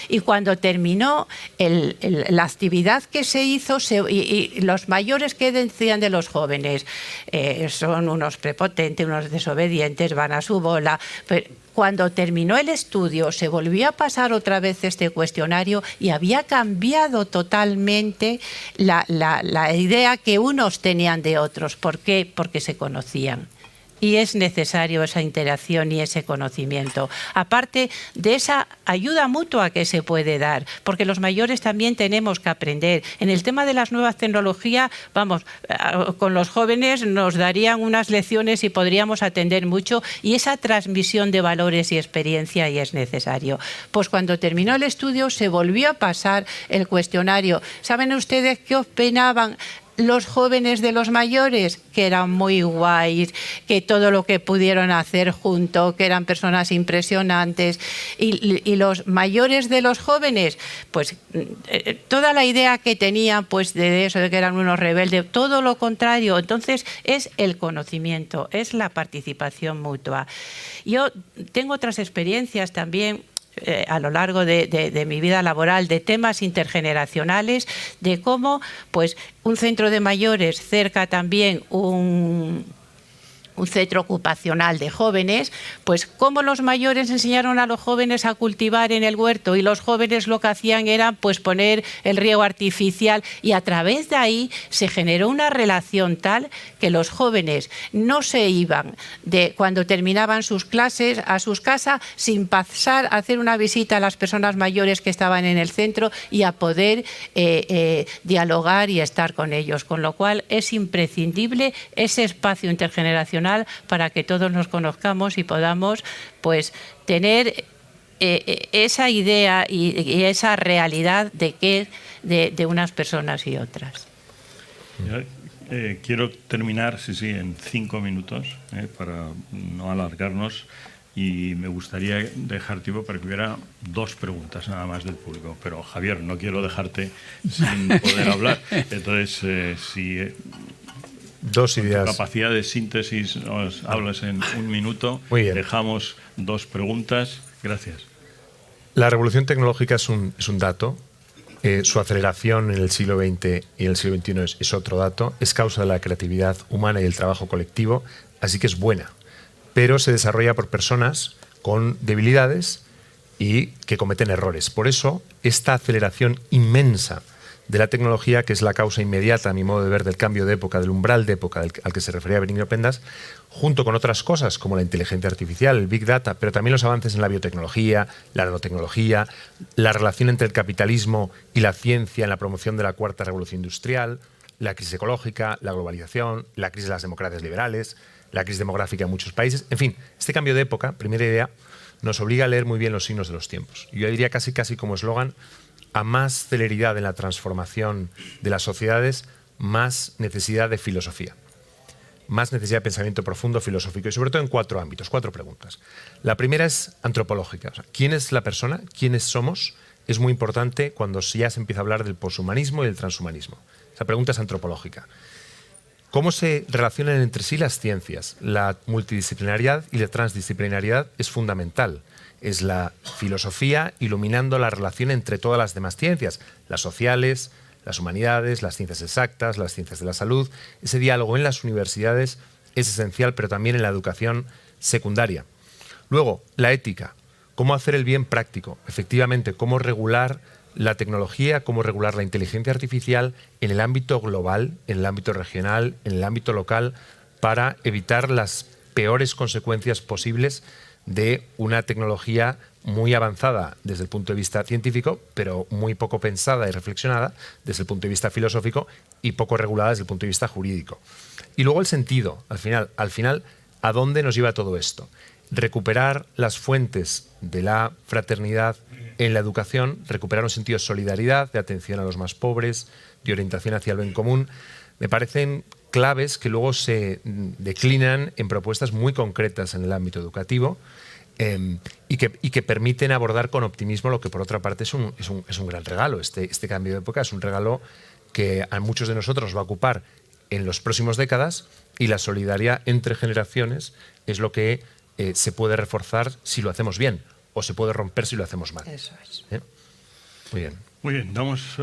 Y cuando terminó la actividad que se hizo, y los mayores, ¿qué decían de los jóvenes? Son unos prepotentes, unos desobedientes, van a su bola. Pero cuando terminó el estudio, se volvió a pasar otra vez este cuestionario y había cambiado totalmente la idea que unos tenían de otros. ¿Por qué? Porque se conocían. Y es necesario esa interacción y ese conocimiento. Aparte de esa ayuda mutua que se puede dar, porque los mayores también tenemos que aprender. En el tema de las nuevas tecnologías, vamos, con los jóvenes nos darían unas lecciones y podríamos atender mucho, y esa transmisión de valores y experiencia y es necesario. Pues cuando terminó el estudio se volvió a pasar el cuestionario. ¿Saben ustedes qué opinaban los jóvenes de los mayores? Que eran muy guays, que todo lo que pudieron hacer juntos, que eran personas impresionantes. Y los mayores de los jóvenes, pues toda la idea que tenían pues de eso, de que eran unos rebeldes, todo lo contrario. Entonces es el conocimiento, es la participación mutua. Yo tengo otras experiencias también a lo largo de mi vida laboral, de temas intergeneracionales, de cómo pues un centro de mayores cerca también un centro ocupacional de jóvenes, pues cómo los mayores enseñaron a los jóvenes a cultivar en el huerto, y los jóvenes lo que hacían era pues poner el riego artificial, y a través de ahí se generó una relación tal que los jóvenes no se iban de cuando terminaban sus clases a sus casas sin pasar a hacer una visita a las personas mayores que estaban en el centro y a poder dialogar y estar con ellos, con lo cual es imprescindible ese espacio intergeneracional para que todos nos conozcamos y podamos pues tener esa idea y esa realidad de unas personas y otras. Quiero terminar, en 5 minutos, para no alargarnos, y me gustaría dejar tiempo para que hubiera 2 preguntas nada más del público. Pero Javier, no quiero dejarte sin poder hablar. Entonces, si 2 ideas. Con tu capacidad de síntesis nos hablas en 1 minuto. Muy bien. Dejamos 2 preguntas. Gracias. La revolución tecnológica es un dato. Su aceleración en el siglo XX y en el siglo XXI es otro dato. Es causa de la creatividad humana y el trabajo colectivo, así que es buena. Pero se desarrolla por personas con debilidades y que cometen errores. Por eso, esta aceleración inmensa de la tecnología, que es la causa inmediata, a mi modo de ver, del cambio de época, del umbral de época al que se refería Benigno Pendas, junto con otras cosas como la inteligencia artificial, el Big Data, pero también los avances en la biotecnología, la nanotecnología, la relación entre el capitalismo y la ciencia en la promoción de la cuarta revolución industrial, la crisis ecológica, la globalización, la crisis de las democracias liberales, la crisis demográfica en muchos países. En fin, este cambio de época, primera idea, nos obliga a leer muy bien los signos de los tiempos. Yo diría casi como eslogan: a más celeridad en la transformación de las sociedades, más necesidad de filosofía. Más necesidad de pensamiento profundo, filosófico, y sobre todo en 4 ámbitos, 4 preguntas. La primera es antropológica. O sea, ¿quién es la persona? ¿Quiénes somos? Es muy importante cuando ya se empieza a hablar del poshumanismo y del transhumanismo. Esa pregunta es antropológica. ¿Cómo se relacionan entre sí las ciencias? La multidisciplinariedad y la transdisciplinariedad es fundamental. Es la filosofía iluminando la relación entre todas las demás ciencias, las sociales, las humanidades, las ciencias exactas, las ciencias de la salud. Ese diálogo en las universidades es esencial, pero también en la educación secundaria. Luego, la ética. cómo hacer el bien práctico, efectivamente, cómo regular la tecnología, cómo regular la inteligencia artificial en el ámbito global, en el ámbito regional, en el ámbito local, para evitar las peores consecuencias posibles de una tecnología muy avanzada desde el punto de vista científico, pero muy poco pensada y reflexionada desde el punto de vista filosófico y poco regulada desde el punto de vista jurídico. Y luego el sentido, al final, ¿a dónde nos lleva todo esto? Recuperar las fuentes de la fraternidad en la educación, recuperar un sentido de solidaridad, de atención a los más pobres, de orientación hacia el bien común, me parecen claves que luego se declinan en propuestas muy concretas en el ámbito educativo y que permiten abordar con optimismo lo que por otra parte es un gran regalo. Este cambio de época es un regalo que a muchos de nosotros va a ocupar en las próximas décadas, y la solidaridad entre generaciones es lo que se puede reforzar si lo hacemos bien, o se puede romper si lo hacemos mal. Eso es. Muy bien. Muy bien, damos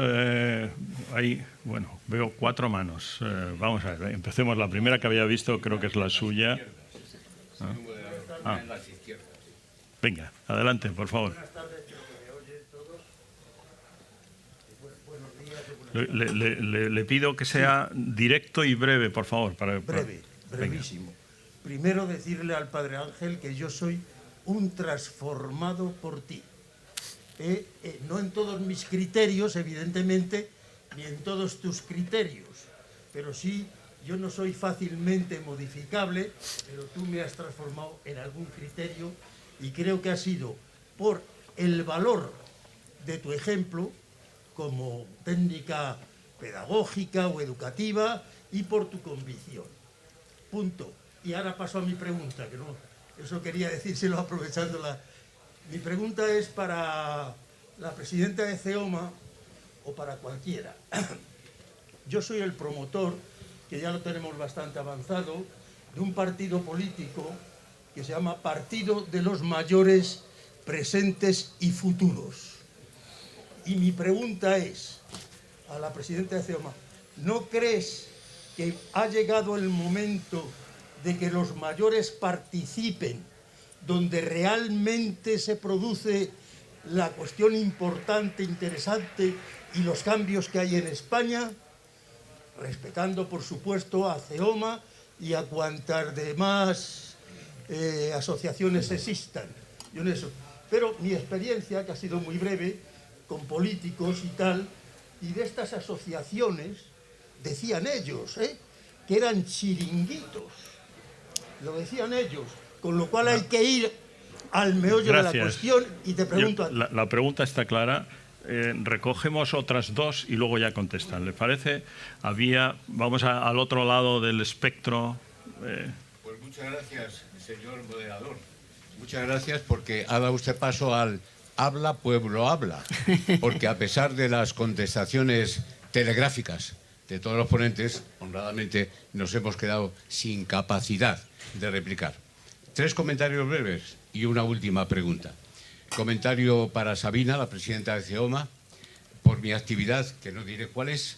ahí, bueno, veo 4 manos. Vamos a ver, empecemos. La primera que había visto creo que es la suya. Venga, adelante, por favor. Le pido que sea directo y breve, por favor. Brevísimo. Primero decirle al Padre Ángel que yo soy un transformado por ti. No en todos mis criterios, evidentemente, ni en todos tus criterios, pero sí, yo no soy fácilmente modificable, pero tú me has transformado en algún criterio y creo que ha sido por el valor de tu ejemplo como técnica pedagógica o educativa y por tu convicción. Punto. Y ahora paso a mi pregunta, que no, eso quería decírselo aprovechando Mi pregunta es para la presidenta de CEOMA o para cualquiera. Yo soy el promotor, que ya lo tenemos bastante avanzado, de un partido político que se llama Partido de los Mayores Presentes y Futuros. Y mi pregunta es a la presidenta de CEOMA, ¿no crees que ha llegado el momento de que los mayores participen donde realmente se produce la cuestión importante, interesante y los cambios que hay en España, respetando por supuesto a CEOMA y a cuantas demás asociaciones existan? Yo en eso. Pero mi experiencia, que ha sido muy breve, con políticos y tal, y de estas asociaciones, decían ellos, que eran chiringuitos, lo decían ellos, con lo cual hay que ir al meollo de la cuestión y te pregunto... La pregunta está clara. Recogemos otras 2 y luego ya contestan. ¿Le parece? Vamos al otro lado del espectro. Pues muchas gracias, señor moderador. Muchas gracias porque ha dado usted paso al habla, pueblo habla. Porque a pesar de las contestaciones telegráficas de todos los ponentes, honradamente nos hemos quedado sin capacidad de replicar. 3 comentarios breves y una última pregunta. Comentario para Sabina, la presidenta de CEOMA. Por mi actividad, que no diré cuál es,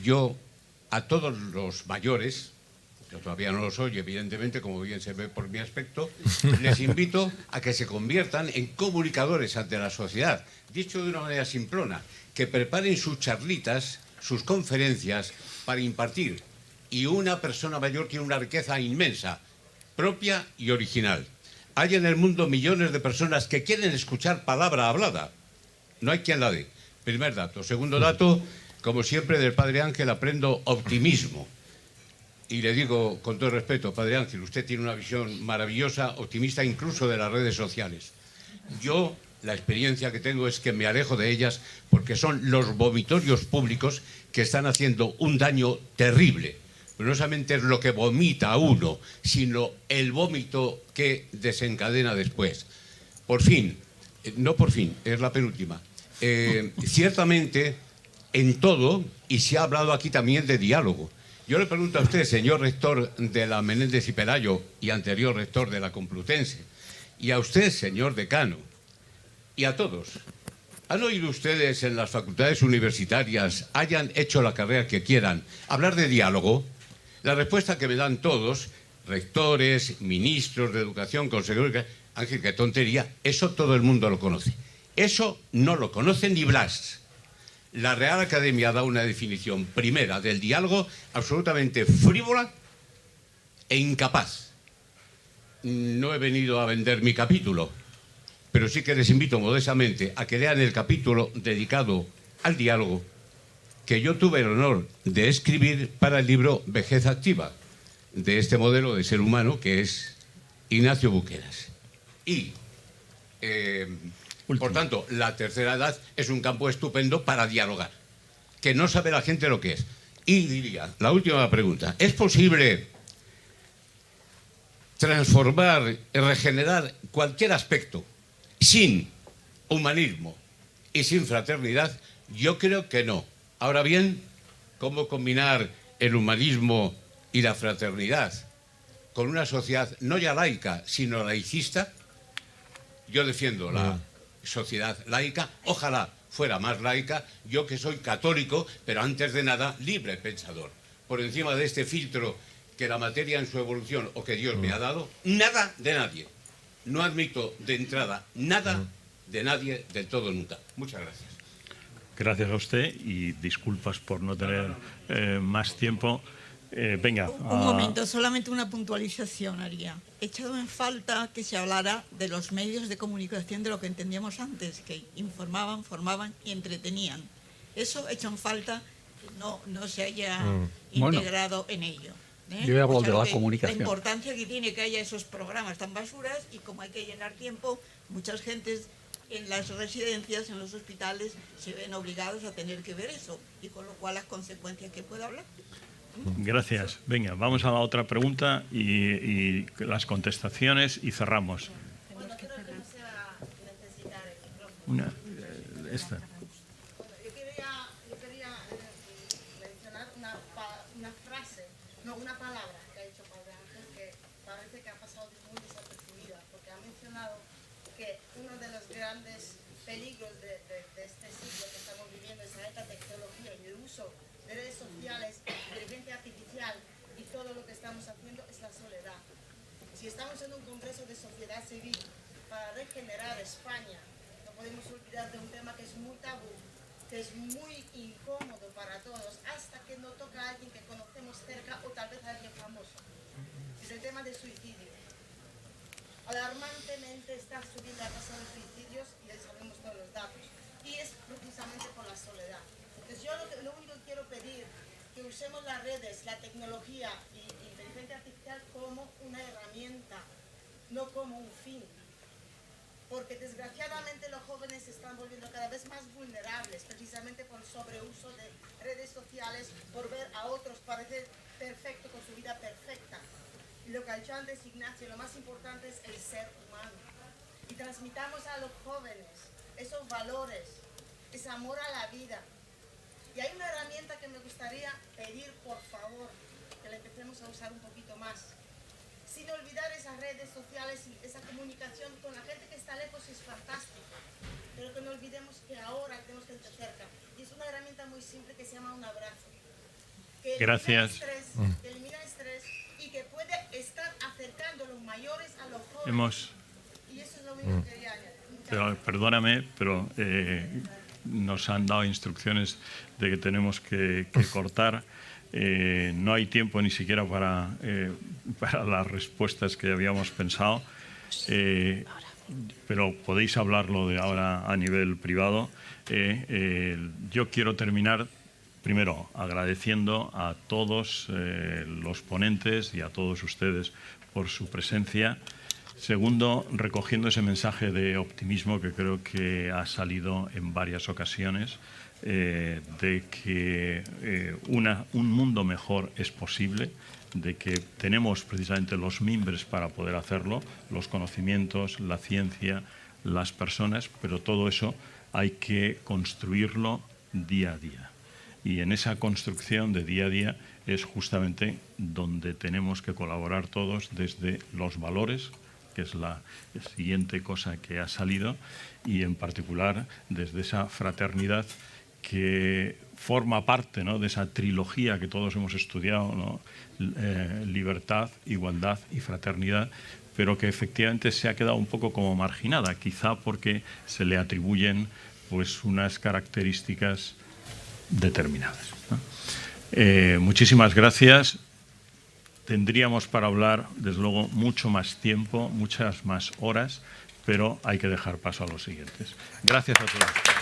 yo a todos los mayores, yo todavía no lo soy, evidentemente, como bien se ve por mi aspecto, les invito a que se conviertan en comunicadores ante la sociedad. Dicho de una manera simplona, que preparen sus charlitas, sus conferencias para impartir. Y una persona mayor tiene una riqueza inmensa, propia y original. Hay en el mundo millones de personas que quieren escuchar palabra hablada. No hay quien la dé. Primer dato. Segundo dato, como siempre del Padre Ángel aprendo optimismo. Y le digo con todo respeto, Padre Ángel, usted tiene una visión maravillosa, optimista incluso de las redes sociales. Yo, la experiencia que tengo es que me alejo de ellas porque son los vomitorios públicos que están haciendo un daño terrible. Pero no solamente es lo que vomita uno, sino el vómito que desencadena después. Por fin, no por fin, es la penúltima. Ciertamente, en todo, y se ha hablado aquí también de diálogo. Yo le pregunto a usted, señor rector de la Menéndez y Pelayo y anterior rector de la Complutense, y a usted, señor decano, y a todos, ¿han oído ustedes en las facultades universitarias, hayan hecho la carrera que quieran, hablar de diálogo? La respuesta que me dan todos, rectores, ministros de educación, consejeros, Ángel, qué tontería. Eso todo el mundo lo conoce. Eso no lo conoce ni Blas. La Real Academia da una definición primera del diálogo absolutamente frívola e incapaz. No he venido a vender mi capítulo, pero sí que les invito modestamente a que lean el capítulo dedicado al diálogo que yo tuve el honor de escribir para el libro Vejez Activa, de este modelo de ser humano que es Ignacio Buqueras. Y, por tanto, la tercera edad es un campo estupendo para dialogar, que no sabe la gente lo que es. Y diría, la última pregunta, ¿es posible transformar, regenerar cualquier aspecto sin humanismo y sin fraternidad? Yo creo que no. Ahora bien, ¿cómo combinar el humanismo y la fraternidad con una sociedad no ya laica, sino laicista? Yo defiendo la sociedad laica, ojalá fuera más laica, yo que soy católico, pero antes de nada libre pensador. Por encima de este filtro que la materia en su evolución o que Dios me ha dado, nada de nadie. No admito de entrada nada de nadie del todo nunca. Muchas gracias. Gracias a usted y disculpas por no tener más tiempo. Venga. Un momento, solamente una puntualización haría. He echado en falta que se hablara de los medios de comunicación, de lo que entendíamos antes, que informaban, formaban y entretenían. Eso he hecho en falta que no se haya integrado en ello. Yo he hablado de la La comunicación. importancia que tiene que haya esos programas tan basuras y como hay que llenar tiempo, muchas gentes en las residencias, en los hospitales, se ven obligados a tener que ver eso y con lo cual las consecuencias que pueda hablar. Gracias. Venga, vamos a la otra pregunta y las contestaciones y cerramos. Bueno, creo que no se va a necesitar el Una, micrófono. esta. Yo quería mencionar una frase, no, una palabra que ha dicho Padre Ángel que parece que ha pasado muy desapercibida, porque ha mencionado que uno de los grandes peligros de este siglo que estamos viviendo es la alta tecnología y el uso de redes sociales, inteligencia artificial y todo lo que estamos haciendo es la soledad. Si estamos en un congreso de sociedad civil para regenerar España, no podemos olvidar de un tema que es muy tabú, que es muy incómodo para todos, hasta que no toca a alguien que conocemos cerca o tal vez a alguien famoso. Es el tema del suicidio. Alarmantemente está subiendo la tasa de suicidios y ya sabemos todos los datos. Y es precisamente por la soledad. Entonces yo lo único que quiero pedir que usemos las redes, la tecnología y inteligencia artificial como una herramienta, no como un fin. Porque desgraciadamente los jóvenes se están volviendo cada vez más vulnerables, precisamente por el sobreuso de redes sociales, por ver a otros parecer perfecto con su vida perfecta. Y lo que ha dicho antes Ignacio, lo más importante es el ser humano. Y transmitamos a los jóvenes esos valores, ese amor a la vida. Y hay una herramienta que me gustaría pedir, por favor, que la empecemos a usar un poquito más. Sin olvidar esas redes sociales y esa comunicación con la gente que está lejos es fantástico. Pero que no olvidemos que ahora tenemos gente cerca. Y es una herramienta muy simple que se llama un abrazo. Que Gracias. elimina estrés y que puede estar acercando a los mayores a los jóvenes. Y eso es lo único que quería añadir. Pero, perdóname, pero nos han dado instrucciones de que tenemos que cortar. No hay tiempo ni siquiera para las respuestas que habíamos pensado, pero podéis hablarlo de ahora a nivel privado. Yo quiero terminar primero agradeciendo a todos los ponentes y a todos ustedes por su presencia. Segundo, recogiendo ese mensaje de optimismo que creo que ha salido en varias ocasiones, de que un mundo mejor es posible, de que tenemos precisamente los mimbres para poder hacerlo, los conocimientos, la ciencia, las personas, pero todo eso hay que construirlo día a día. Y en esa construcción de día a día es justamente donde tenemos que colaborar todos desde los valores, que es la siguiente cosa que ha salido, y en particular desde esa fraternidad que forma parte, ¿no?, de esa trilogía que todos hemos estudiado, ¿no? Libertad, igualdad y fraternidad, pero que efectivamente se ha quedado un poco como marginada, quizá porque se le atribuyen pues unas características determinadas, ¿no? Muchísimas gracias. Tendríamos para hablar, desde luego, mucho más tiempo, muchas más horas, pero hay que dejar paso a los siguientes. Gracias a todos.